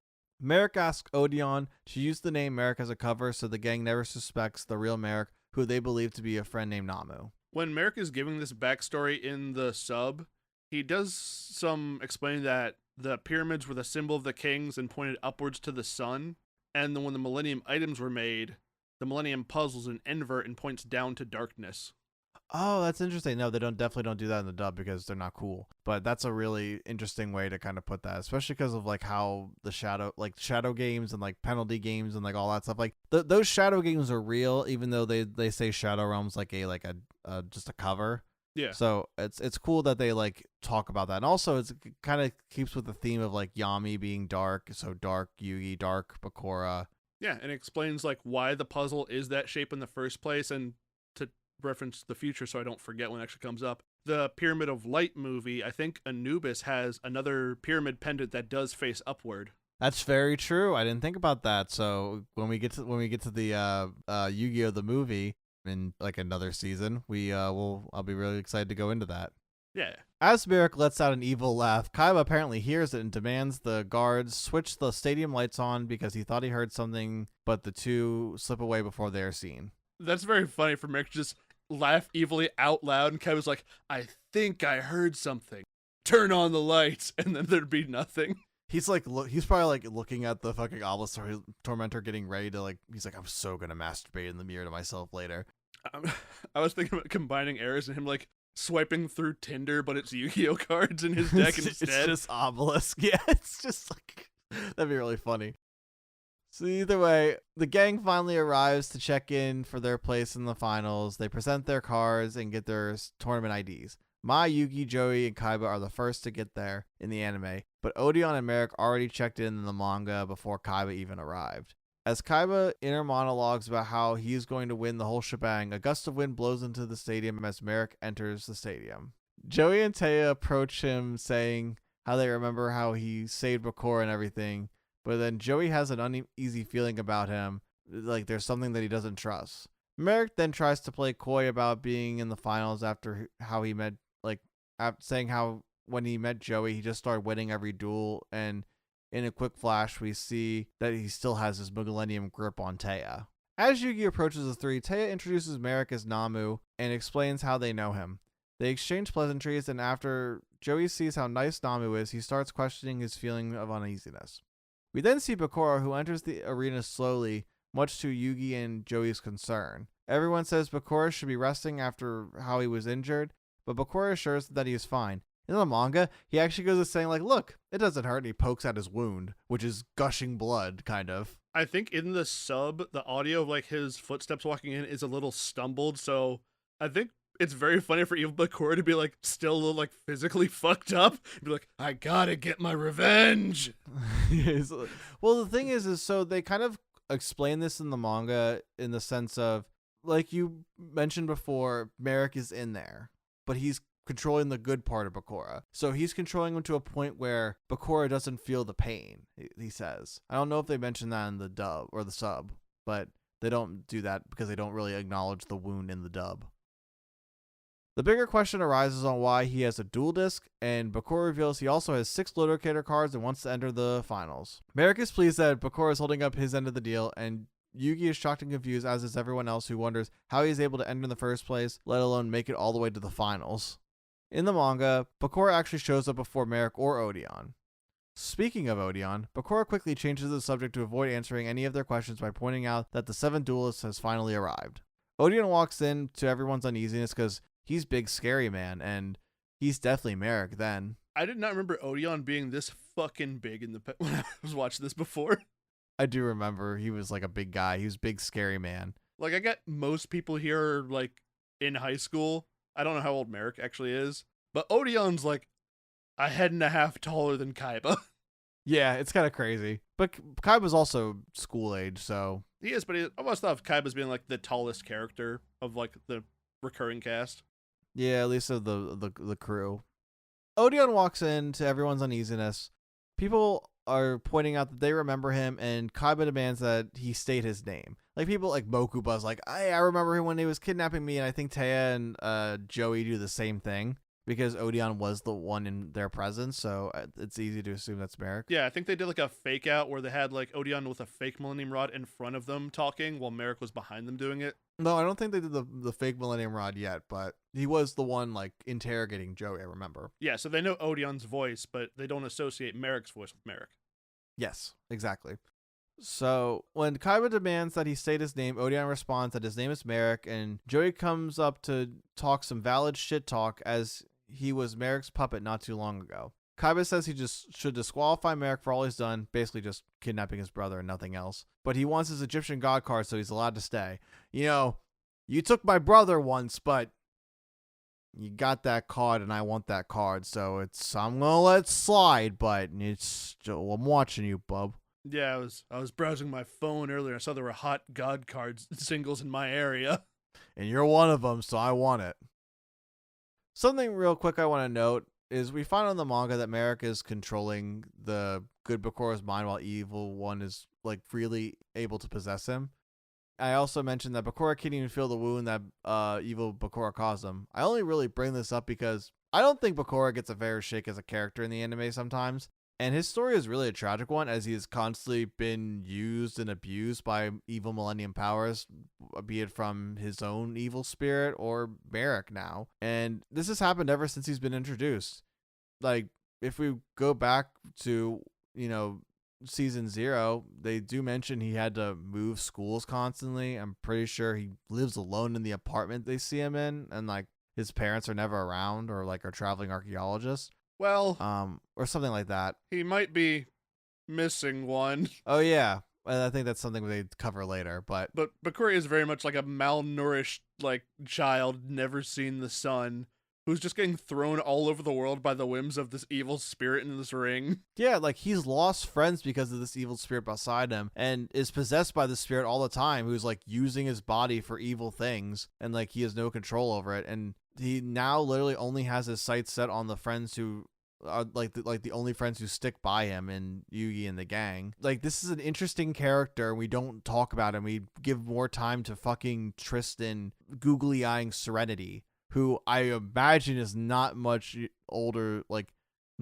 S2: Merrick asks Odeon to use the name Merrick as a cover so the gang never suspects the real Merrick, who they believe to be a friend named Namu.
S1: When Merrick is giving this backstory in the sub, he does some explaining that the pyramids were the symbol of the kings and pointed upwards to the sun, and then when the Millennium items were made, the Millennium puzzles an invert and points down to darkness.
S2: Oh, that's interesting. No, they definitely don't do that in the dub because they're not cool. But that's a really interesting way to kind of put that, especially because of like how the shadow games and like penalty games and like all that stuff. Like those shadow games are real, even though they say Shadow Realms like a just a cover.
S1: Yeah.
S2: So it's cool that they like talk about that, and also it kind of keeps with the theme of like Yami being dark, so dark Yugi, dark Bakura.
S1: Yeah, and it explains like why the puzzle is that shape in the first place, and to reference the future so I don't forget when it actually comes up. The Pyramid of Light movie, I think Anubis has another pyramid pendant that does face upward.
S2: That's very true. I didn't think about that. So when we get to the Yu-Gi-Oh the movie in like another season, I'll be really excited to go into that.
S1: Yeah.
S2: As Merrick lets out an evil laugh, Kaiba apparently hears it and demands the guards switch the stadium lights on because he thought he heard something, but the two slip away before they are seen.
S1: That's very funny for Merrick to just laugh evilly out loud, and Kaiba's like, I think I heard something. Turn on the lights, and then there'd be nothing.
S2: He's probably like looking at the fucking Obelisk Tormentor getting ready to like, he's like, I'm so gonna masturbate in the mirror to myself later.
S1: I was thinking about combining errors and him like swiping through Tinder, but it's Yu-Gi-Oh cards in his deck instead.
S2: It's just Obelisk. Yeah, it's just like, that'd be really funny. So either way, the gang finally arrives to check in for their place in the finals. They present their cards and get their tournament IDs. Mai, Yugi, Joey, and Kaiba are the first to get there in the anime, but Odeon and Merrick already checked in the manga before Kaiba even arrived. As Kaiba inner monologues about how he is going to win the whole shebang, a gust of wind blows into the stadium as Merrick enters the stadium. Joey and Taya approach him saying how they remember how he saved Bakura and everything, but then Joey has an uneasy feeling about him, like there's something that he doesn't trust. Merrick then tries to play coy about being in the finals after how he met, saying how when he met Joey, he just started winning every duel, and in a quick flash, we see that he still has his Millennium grip on Taya. As Yugi approaches the three, Taya introduces Merrick as Namu and explains how they know him. They exchange pleasantries, and after Joey sees how nice Namu is, he starts questioning his feeling of uneasiness. We then see Bakura, who enters the arena slowly, much to Yugi and Joey's concern. Everyone says Bakura should be resting after how he was injured, but Bakura assures that he is fine. In the manga, he actually goes to saying, like, look, it doesn't hurt, and he pokes at his wound, which is gushing blood, kind of.
S1: I think in the sub, the audio of, like, his footsteps walking in is a little stumbled, so I think it's very funny for evil Bakura to be, like, still a little, like, physically fucked up, and be like, I gotta get my revenge!
S2: Well, the thing is so they kind of explain this in the manga in the sense of, like you mentioned before, Merrick is in there, but he's controlling the good part of Bakura. So he's controlling him to a point where Bakura doesn't feel the pain, he says. I don't know if they mentioned that in the dub or the sub, but they don't do that because they don't really acknowledge the wound in the dub. The bigger question arises on why he has a dual disc, and Bakura reveals he also has 6 locator cards and wants to enter the finals. Merrick is pleased that Bakura is holding up his end of the deal, and Yugi is shocked and confused, as is everyone else, who wonders how he is able to enter in the first place, let alone make it all the way to the finals. In the manga, Bakura actually shows up before Merrick or Odeon. Speaking of Odeon, Bakura quickly changes the subject to avoid answering any of their questions by pointing out that the 7th duelist has finally arrived. Odeon walks in to everyone's uneasiness because he's big scary man, and he's definitely Merrick then.
S1: I did not remember Odeon being this fucking big when I was watching this before.
S2: I do remember he was like a big guy. He was big scary man.
S1: Like, I get most people here are like in high school. I don't know how old Merrick actually is, but Odeon's like a head and a half taller than Kaiba.
S2: Yeah, it's kind of crazy. But Kaiba's also school age, so...
S1: He is, but I almost thought of Kaiba's being like the tallest character of like the recurring cast.
S2: Yeah, at least of the crew. Odeon walks in to everyone's uneasiness. People are pointing out that they remember him, and Kaiba demands that he state his name. Like, people like Mokuba's like, I remember him when he was kidnapping me, and I think Taya and Joey do the same thing, because Odeon was the one in their presence, so it's easy to assume that's Merrick.
S1: Yeah, I think they did like a fake out where they had like Odeon with a fake Millennium Rod in front of them talking while Merrick was behind them doing it.
S2: No, I don't think they did the fake Millennium Rod yet, but he was the one like interrogating Joey, I remember.
S1: Yeah, so they know Odeon's voice, but they don't associate Merrick's voice with Merrick.
S2: Yes, exactly. So when Kaiba demands that he state his name, Odeon responds that his name is Merrick, and Joey comes up to talk some valid shit talk as he was Merrick's puppet not too long ago. Kaiba says he just should disqualify Merrick for all he's done, basically just kidnapping his brother and nothing else. But he wants his Egyptian god card, so he's allowed to stay. You know, you took my brother once, but you got that card and I want that card, so I'm gonna let it slide, but it's still, I'm watching you, bub.
S1: Yeah, I was browsing my phone earlier. I saw there were hot god cards singles in my area.
S2: And you're one of them, so I want it. Something real quick I want to note is we find on the manga that Merrick is controlling the good Bakura's mind while evil one is like freely able to possess him. I also mentioned that Bakura can't even feel the wound that evil Bakura caused him. I only really bring this up because I don't think Bakura gets a fair shake as a character in the anime sometimes. And his story is really a tragic one, as he has constantly been used and abused by evil Millennium Powers, be it from his own evil spirit or Merrick now. And this has happened ever since he's been introduced. Like, if we go back to, season 0, they do mention he had to move schools constantly. I'm pretty sure he lives alone in the apartment they see him in, and like his parents are never around or like are traveling archaeologists.
S1: Well,
S2: or something like that.
S1: He might be missing one.
S2: Oh yeah, I think that's something they cover later. But
S1: Bakura is very much like a malnourished like child, never seen the sun, who's just getting thrown all over the world by the whims of this evil spirit in this ring.
S2: Yeah, like he's lost friends because of this evil spirit beside him, and is possessed by the spirit all the time, who's like using his body for evil things, and like he has no control over it. And he now literally only has his sights set on the friends who are like the only friends who stick by him and Yugi and the gang. Like, this is an interesting character. We don't talk about him. We give more time to fucking Tristan googly eyeing Serenity, who I imagine is not much older. Like,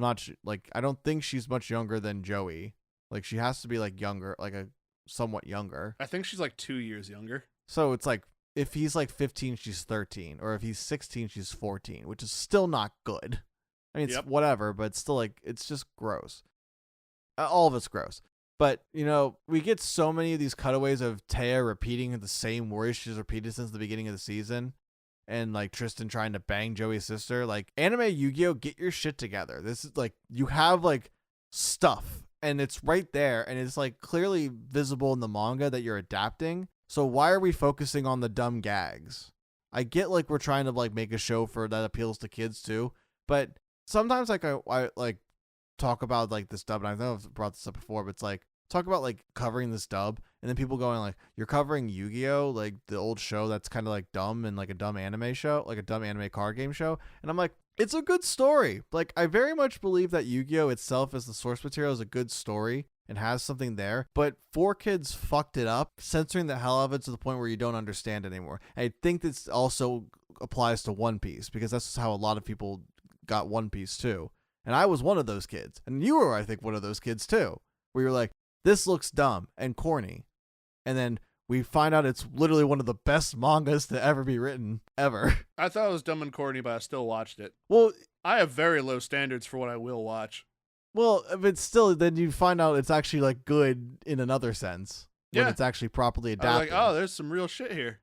S2: I don't think she's much younger than Joey. Like, she has to be like younger, like a somewhat younger.
S1: I think she's like 2 years younger.
S2: So it's like, if he's like 15, she's 13, or if he's 16, she's 14, which is still not good. I mean, it's whatever, but it's still like, it's just gross. All of it's gross. But, we get so many of these cutaways of Taya repeating the same words she's repeated since the beginning of the season. And like Tristan trying to bang Joey's sister. Like, anime Yu-Gi-Oh, get your shit together. This is like, you have like stuff and it's right there. And it's like clearly visible in the manga that you're adapting. So why are we focusing on the dumb gags? I get like we're trying to like make a show for that appeals to kids too, but sometimes like I like talk about like this dub, and I know I've brought this up before, but it's like talk about like covering this dub, and then people going like, "You're covering Yu-Gi-Oh, like the old show that's kind of like dumb and like a dumb anime show, like a dumb anime card game show." And I'm like, it's a good story. Like, I very much believe that Yu-Gi-Oh itself as the source material is a good story and has something there, but 4Kids fucked it up, censoring the hell out of it to the point where you don't understand anymore. And I think this also applies to One Piece, because that's how a lot of people got One Piece too. And I was one of those kids. And you were, I think, one of those kids too, where you're like, this looks dumb and corny. And then we find out it's literally one of the best mangas to ever be written, ever.
S1: I thought it was dumb and corny, but I still watched it.
S2: Well,
S1: I have very low standards for what I will watch.
S2: Well, but still, then you find out it's actually like good in another sense. When
S1: Yeah.
S2: it's actually properly
S1: I was
S2: adapted.
S1: like, oh, there's some real shit here.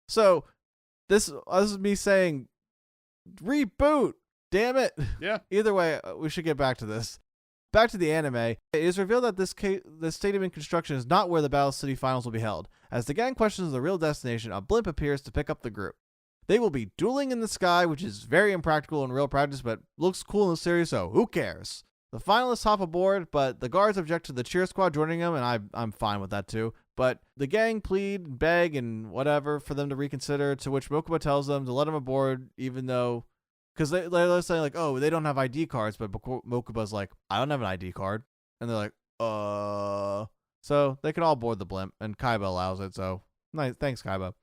S2: So this is me saying, reboot. Damn it.
S1: Yeah.
S2: Either way, we should get back to this. Back to the anime. It is revealed that the stadium in construction is not where the Battle City Finals will be held. As the gang questions the real destination, a blimp appears to pick up the group. They will be dueling in the sky, which is very impractical in real practice, but looks cool in the series, so who cares? The finalists hop aboard, but the guards object to the cheer squad joining them, and I'm fine with that too. But the gang plead, beg, and whatever for them to reconsider, to which Mokuba tells them to let them aboard, even though... Because they're saying, like, oh, they don't have ID cards, but Mokuba's like, I don't have an ID card. And they're like, So they can all board the blimp, and Kaiba allows it, so nice, thanks, Kaiba.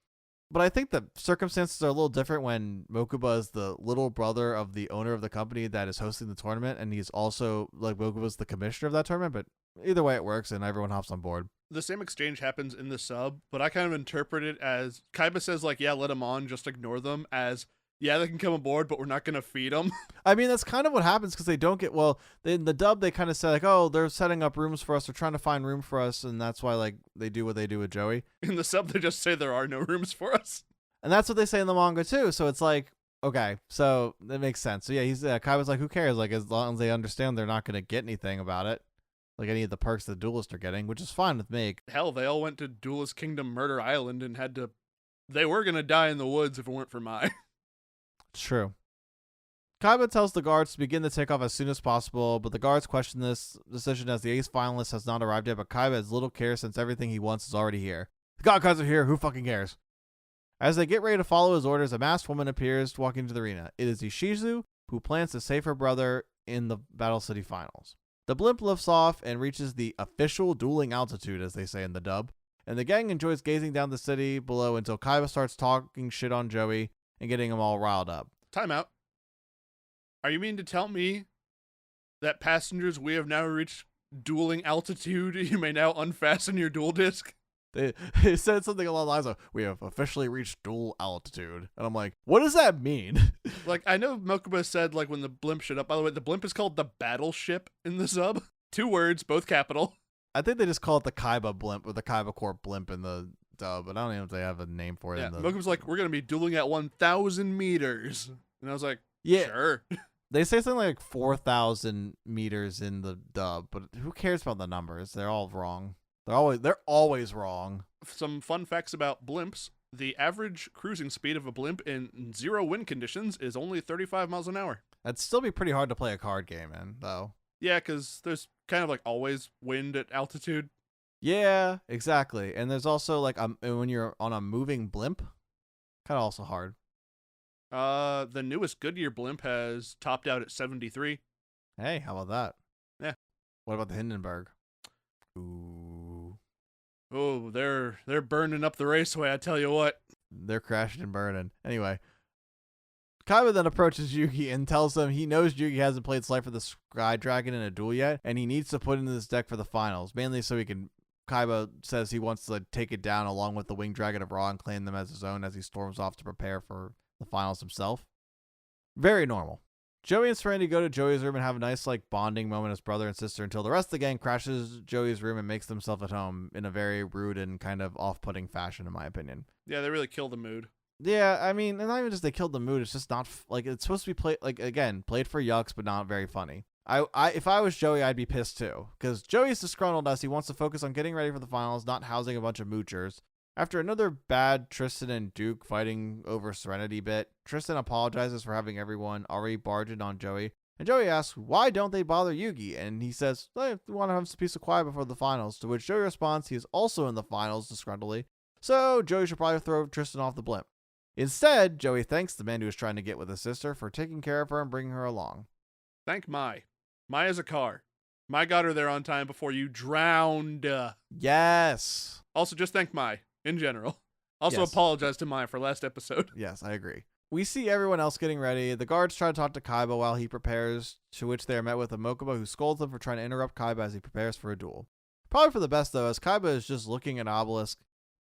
S2: But I think the circumstances are a little different when Mokuba is the little brother of the owner of the company that is hosting the tournament, and he's also, like, Mokuba's the commissioner of that tournament, but either way it works, and everyone hops on board.
S1: The same exchange happens in the sub, but I kind of interpret it as Kaiba says, like, yeah, let them on, just ignore them, as, yeah, they can come aboard, but we're not going to feed them.
S2: I mean, that's kind of what happens, because they don't get, well, in the dub, they kind of say, like, oh, they're setting up rooms for us, they're trying to find room for us, and that's why, like, they do what they do with Joey.
S1: In the sub, they just say there are no rooms for us.
S2: And that's what they say in the manga, too, so it's like, okay, so that makes sense. So, yeah, Kaiba's like, who cares? Like, as long as they understand they're not going to get anything about it, like any of the perks the duelists are getting, which is fine with me.
S1: Hell, they all went to Duelist Kingdom Murder Island and had to... They were going to die in the woods if it weren't for Mai.
S2: It's true. Kaiba tells the guards to begin the takeoff as soon as possible, but the guards question this decision as the ace finalist has not arrived yet, but Kaiba has little care since everything he wants is already here. The god cards are here, who fucking cares? As they get ready to follow his orders, a masked woman appears walking into the arena. It is Ishizu, who plans to save her brother in the Battle City Finals. The blimp lifts off and reaches the official dueling altitude, as they say in the dub, and the gang enjoys gazing down the city below until Kaiba starts talking shit on Joey and getting him all riled up.
S1: Time out. Are you mean to tell me that passengers, we have now reached dueling altitude? You may now unfasten your duel disc?
S2: They said something along the lines of, we have officially reached dual altitude. And I'm like, what does that mean?
S1: Like, I know Mokuba said, like, when the blimp showed up. By the way, the blimp is called the Battleship in the sub. 2 words, both capital.
S2: I think they just call it the Kaiba blimp, or the Kaiba Corp blimp in the dub, but I don't even know if they have a name for it.
S1: Yeah,
S2: in the...
S1: Mokuba's like, we're going to be dueling at 1,000 meters. And I was like,
S2: yeah,
S1: sure.
S2: They say something like 4,000 meters in the dub, but who cares about the numbers? They're all wrong. They're always wrong.
S1: Some fun facts about blimps. The average cruising speed of a blimp in 0 wind conditions is only 35 miles an hour.
S2: That'd still be pretty hard to play a card game in, though.
S1: Yeah, because there's kind of like always wind at altitude.
S2: Yeah, exactly. And there's also like when you're on a moving blimp, kind of also hard.
S1: The newest Goodyear blimp has topped out at 73.
S2: Hey, how about that?
S1: Yeah.
S2: What about the Hindenburg? Ooh.
S1: Oh, they're burning up the raceway, I tell you what.
S2: They're crashing and burning. Anyway, Kaiba then approaches Yugi and tells him he knows Yugi hasn't played Slifer the Sky Dragon in a duel yet, and he needs to put in this deck for the finals, mainly so he can... Kaiba says he wants to take it down along with the Winged Dragon of Ra and claim them as his own as he storms off to prepare for the finals himself. Very normal. Joey and Serenity go to Joey's room and have a nice like bonding moment as brother and sister until the rest of the gang crashes Joey's room and makes themselves at home in a very rude and kind of off-putting fashion, in my opinion.
S1: Yeah, they really kill the mood.
S2: Yeah, I mean, and not even just they killed the mood, it's just not, like, it's supposed to be played, like, again, played for yucks, but not very funny. If I was Joey, I'd be pissed too, because Joey's disgruntled as he wants to focus on getting ready for the finals, not housing a bunch of moochers. After another bad Tristan and Duke fighting over Serenity bit, Tristan apologizes for having everyone already barged in on Joey, And Joey asks, why don't they bother Yugi? And he says, they want to have some peace of quiet before the finals, to which Joey responds he is also in the finals disgruntledly, so Joey should probably throw Tristan off the blimp. Instead, Joey thanks the man who was trying to get with his sister for taking care of her and bringing her along.
S1: Thank Mai. Mai's a car. Mai got her there on time before you drowned.
S2: Yes.
S1: Also, just thank Mai in general. Also,
S2: Yes.
S1: apologize to Mai for last episode.
S2: Yes, I agree. We see everyone else getting ready. The guards try to talk to Kaiba while he prepares, to which they are met with a Mokuba who scolds them for trying to interrupt Kaiba as he prepares for a duel. Probably for the best, though, as Kaiba is just looking at Obelisk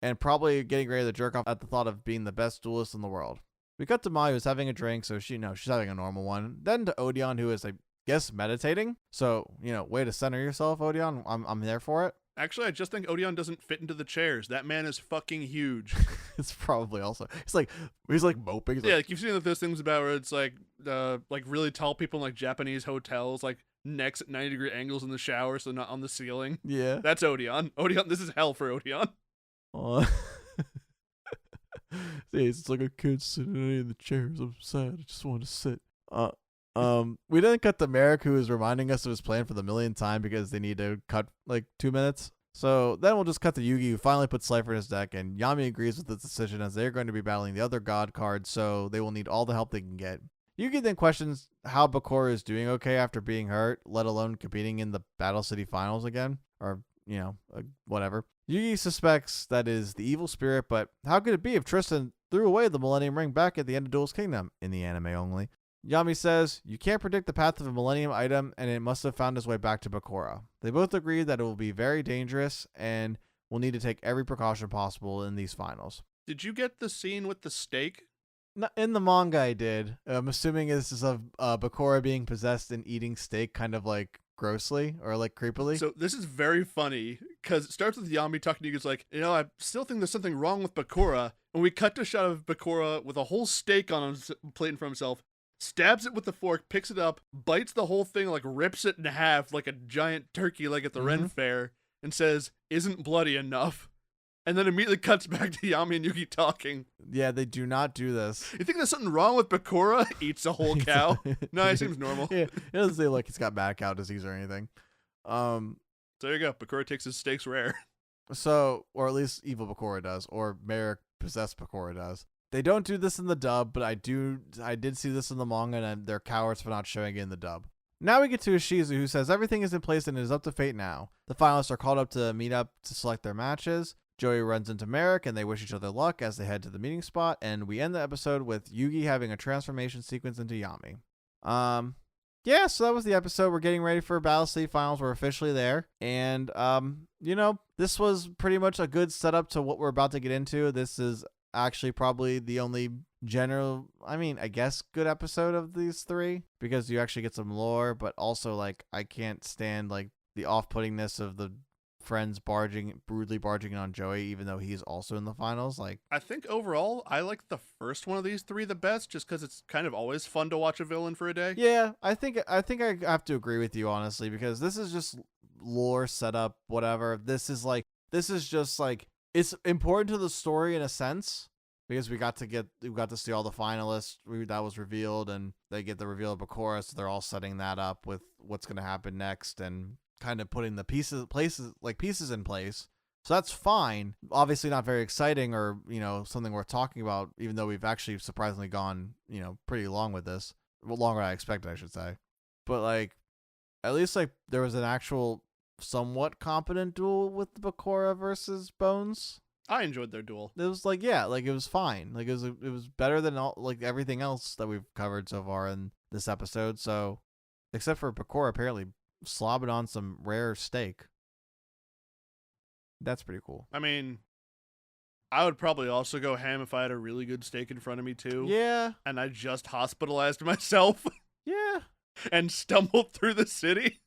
S2: and probably getting ready to jerk off at the thought of being the best duelist in the world. We cut to Mai, who's having a drink, so she's having a normal one. Then to Odeon, who is, I guess, meditating. So, way to center yourself, Odeon. I'm there for it.
S1: Actually, I just think Odeon doesn't fit into the chairs. That man is fucking huge.
S2: It's probably also he's like moping. He's
S1: Yeah,
S2: like,
S1: like you've seen those things about where it's like really tall people in like Japanese hotels, like necks at 90-degree angles in the shower, so not on the ceiling.
S2: yeah.
S1: That's Odeon. Odeon, this is hell for Odeon.
S2: See, it's like a kid sitting in the chairs. I'm sad. I just want to sit. We didn't cut to Merrick, who is reminding us of his plan for the millionth time because they need to cut like 2 minutes. So then we'll just cut to Yugi, who finally puts Slifer in his deck, and Yami agrees with this decision as they're going to be battling the other god cards, so they will need all the help they can get. Yugi then questions how Bakura is doing okay after being hurt, let alone competing in the Battle City Finals again, or, whatever. Yugi suspects that is the evil spirit, but how could it be if Tristan threw away the Millennium Ring back at the end of Duel's Kingdom, in the anime only? Yami says, you can't predict the path of a Millennium item, and it must have found its way back to Bakura. They both agree that it will be very dangerous, and will need to take every precaution possible in these finals.
S1: Did you get the scene with the steak?
S2: In the manga, I did. I'm assuming this is of Bakura being possessed and eating steak kind of like grossly or like creepily.
S1: So this is very funny because it starts with Yami talking to you. It's like, I still think there's something wrong with Bakura. And we cut to a shot of Bakura with a whole steak on his plate in front of himself, stabs it with the fork, picks it up, bites the whole thing, like rips it in half like a giant turkey like at the Ren Fair, and says, isn't bloody enough. And then immediately cuts back to Yami and Yugi talking.
S2: Yeah, they do not do this.
S1: You think there's something wrong with Bakura? Eats a whole cow. No, it seems normal.
S2: Yeah, it doesn't seem like he's got mad cow disease or anything.
S1: So there you go. Bakura takes his steaks rare.
S2: So, or at least evil Bakura does, or Merrick possessed Bakura does. They don't do this in the dub, but I did see this in the manga, and they're cowards for not showing it in the dub. Now we get to Ishizu, who says everything is in place and it is up to fate now. The finalists are called up to meet up to select their matches. Joey runs into Merrick, and they wish each other luck as they head to the meeting spot, and we end the episode with Yugi having a transformation sequence into Yami. Yeah, so that was the episode. We're getting ready for Battle City Finals. We're officially there, and this was pretty much a good setup to what we're about to get into. This is actually probably the only good episode of these three, because you actually get some lore, but also, like, I can't stand, like, the off-puttingness of the friends brutally barging on Joey, even though he's also in the finals. Like,
S1: I think overall, I like the first one of these three the best, just because it's kind of always fun to watch a villain for a day.
S2: Yeah, I think I have to agree with you, honestly, because this is just lore setup, whatever. This is just like, it's important to the story in a sense, because we got to see all the finalists that was revealed, and they get the reveal of Bakura, so they're all setting that up with what's going to happen next, and kind of putting the pieces in place. So that's fine. Obviously not very exciting or, something worth talking about, even though we've actually surprisingly gone, pretty long with this. Well, longer than I expected, I should say. But, like, at least, like, there was an actual somewhat competent duel with Bakura versus Bones.
S1: I enjoyed their duel.
S2: It was like, yeah, like, it was fine. Like, it was better than all, like, everything else that we've covered so far in this episode. So, except for Bakura apparently slobbing on some rare steak. That's pretty cool.
S1: I mean, I would probably also go ham if I had a really good steak in front of me too.
S2: Yeah.
S1: And I just hospitalized myself.
S2: Yeah.
S1: And stumbled through the city.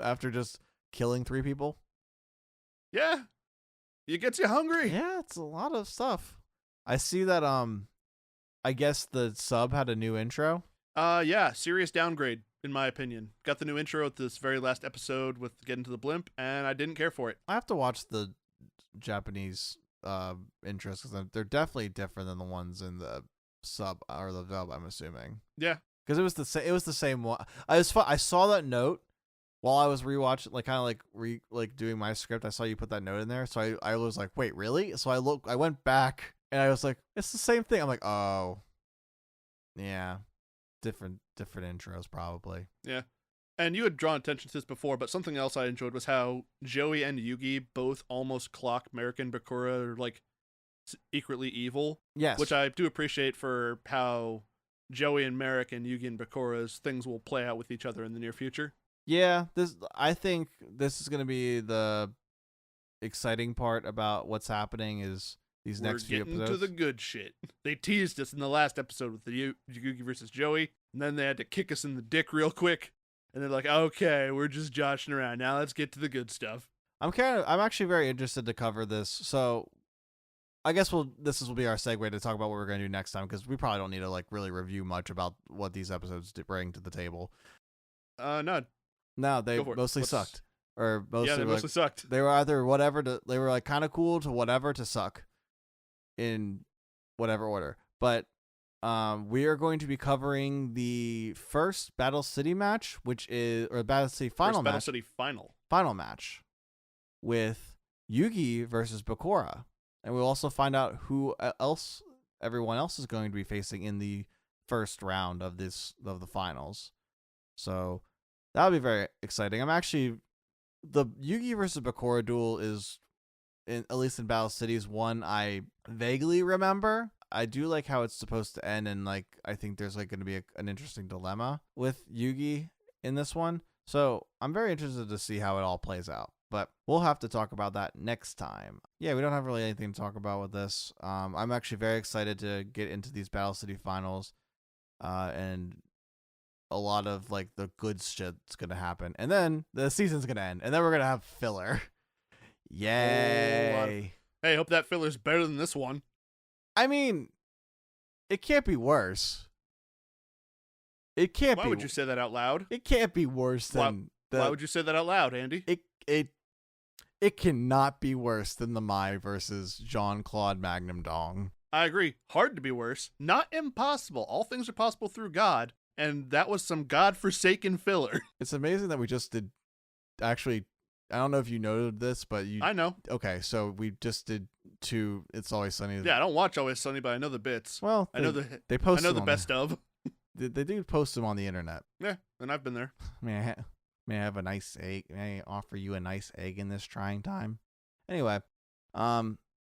S2: After just killing 3 people.
S1: Yeah. It gets you hungry.
S2: Yeah, it's a lot of stuff. I see that I guess the sub had a new intro.
S1: Yeah, serious downgrade, in my opinion. Got the new intro at this very last episode with getting to the blimp, and I didn't care for it.
S2: I have to watch the Japanese intros, because they're definitely different than the ones in the sub or the dub, I'm assuming.
S1: Yeah,
S2: because it was the same one. I saw that note while I was rewatching, like kind of like doing my script. I saw you put that note in there, so I was like, wait, really? So I went back and I was like, it's the same thing. I'm like, oh, yeah, different intros probably.
S1: Yeah. And you had drawn attention to this before, but something else I enjoyed was how Joey and Yugi both almost clock Merrick and Bakura like equally evil.
S2: Yes.
S1: Which I do appreciate for how Joey and Merrick and Yugi and Bakura's things will play out with each other in the near future.
S2: Yeah, I think this is going to be the exciting part about what's happening is these next few episodes.
S1: We're getting to the good shit. They teased us in the last episode with the Yugi versus Joey, and then they had to kick us in the dick real quick. And they're like, okay, we're just joshing around. Now let's get to the good stuff.
S2: I'm actually very interested to cover this. So I guess this will be our segue to talk about what we're going to do next time, because we probably don't need to like really review much about what these episodes bring to the table. No, they mostly sucked. Or mostly,
S1: yeah, they mostly sucked.
S2: They were either they were like kind of cool to whatever to suck in whatever order. But we are going to be covering the first Battle City match, Battle City final match.
S1: Battle City
S2: final match with Yugi versus Bakura, and we'll also find out who else everyone else is going to be facing in the first round of the finals. So that'll be very exciting. The Yugi versus Bakura duel is, at least in Battle Cities, one I vaguely remember. I do like how it's supposed to end, and like I think there's like going to be an interesting dilemma with Yugi in this one. So I'm very interested to see how it all plays out. But we'll have to talk about that next time. Yeah, we don't have really anything to talk about with this. I'm actually very excited to get into these Battle City finals, and a lot of like the good shit's gonna happen, and then the season's gonna end, and then we're gonna have filler. Yay!
S1: Hey, hope that filler's better than this one.
S2: I mean, it can't be worse. It can't be.
S1: Why would you say that out loud?
S2: It can't be worse than.
S1: Why would you say that out loud, Andy?
S2: It cannot be worse than the Mai versus Jean-Claude Magnum Dong.
S1: I agree. Hard to be worse. Not impossible. All things are possible through God, and that was some God-forsaken filler.
S2: It's amazing that we just did. Actually, I don't know if you noted this, but
S1: I know.
S2: Okay, so we just did 2 It's Always Sunny.
S1: Yeah, I don't watch Always Sunny, but I know the bits.
S2: Well, they post.
S1: I know the best of.
S2: They do post them on the internet.
S1: Yeah, and I've been there.
S2: May I have a nice egg? May I offer you a nice egg in this trying time? Anyway,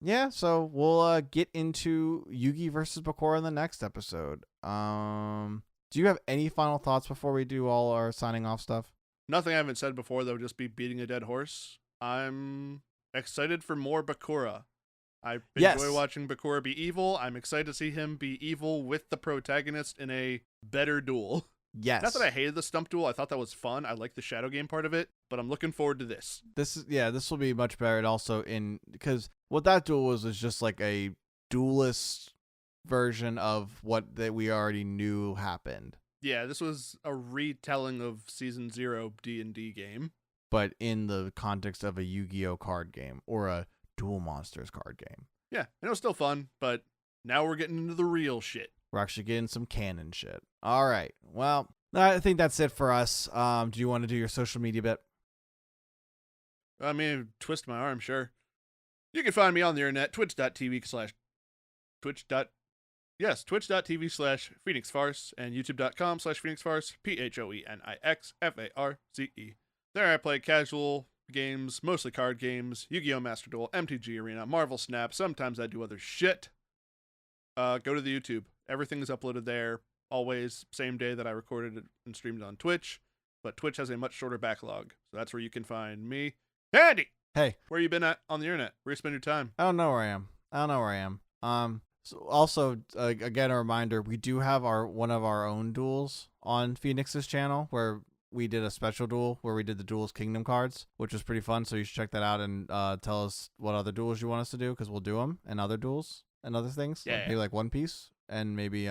S2: yeah. So we'll get into Yugi versus Bakura in the next episode. Do you have any final thoughts before we do all our signing off stuff?
S1: Nothing I haven't said before, though, just be beating a dead horse. I'm excited for more Bakura. I enjoy watching Bakura be evil. I'm excited to see him be evil with the protagonist in a better duel.
S2: Yes.
S1: Not that I hated the stump duel. I thought that was fun. I like the shadow game part of it, but I'm looking forward to this.
S2: This will be much better. And also because what that duel was just like a duelist version of what that we already knew happened.
S1: Yeah, this was a retelling of Season 0 D&D game.
S2: But in the context of a Yu-Gi-Oh card game or a Duel Monsters card game.
S1: Yeah, and it was still fun, but now we're getting into the real shit.
S2: We're actually getting some canon shit. All right. Well, I think that's it for us. Do you want to do your social media bit?
S1: I mean, twist my arm, sure. You can find me on the internet, twitch.tv/Phoenix Farce and youtube.com/Phoenix Farce, PhoenixFarce. There I play casual games, mostly card games, Yu-Gi-Oh! Master Duel, MTG Arena, Marvel Snap. Sometimes I do other shit. Go to the YouTube. Everything is uploaded there, always same day that I recorded it and streamed it on Twitch, but Twitch has a much shorter backlog, so that's where you can find me. Andy!
S2: Hey.
S1: Where you been at on the internet? Where you spend your time?
S2: I don't know where I am. So also, again, a reminder, we do have one of our own duels on Phoenix's channel where we did a special duel where we did the Duels Kingdom cards, which was pretty fun. So you should check that out and tell us what other duels you want us to do, because we'll do them, and other duels and other things.
S1: Yeah.
S2: Maybe like One Piece, and maybe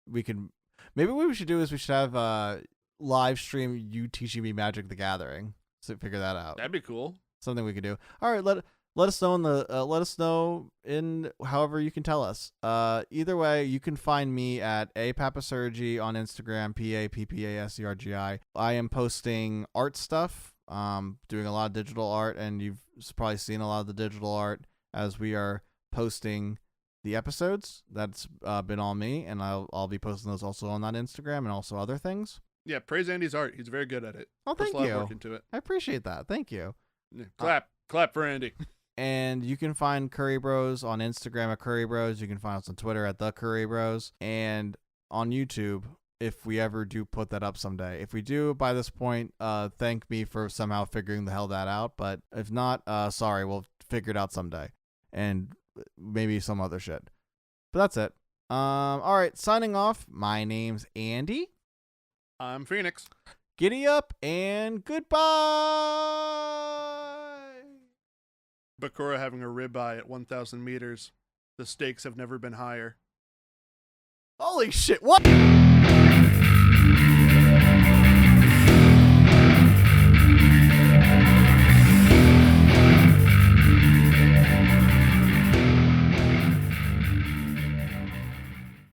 S2: maybe what we should do is we should have live stream you teaching me Magic the Gathering. So figure that out.
S1: That'd be cool.
S2: Something we could do. All right, let us know in however you can tell us. Either way, you can find me at Pappasurgi on Instagram, Pappasergi. I am posting art stuff, doing a lot of digital art, and you've probably seen a lot of the digital art as we are posting the episodes. That's been on me, and I'll be posting those also on that Instagram and also other things.
S1: Yeah, praise Andy's art. He's very good at it.
S2: Oh, thank
S1: Puts a lot
S2: you.
S1: of work into it.
S2: I appreciate that. Thank you.
S1: Yeah, clap for Andy.
S2: And you can find Kuribros on Instagram at Kuribros. You can find us on Twitter at the Kuribros, and on YouTube if we ever do put that up someday. If we do by this point, thank me for somehow figuring the hell that out. But if not, sorry, we'll figure it out someday, and maybe some other shit. But that's it. All right, signing off. My name's Andy.
S1: I'm Phoenix.
S2: Giddy up and goodbye.
S1: Bakura having a ribeye at 1,000 meters. The stakes have never been higher.
S2: Holy shit, what?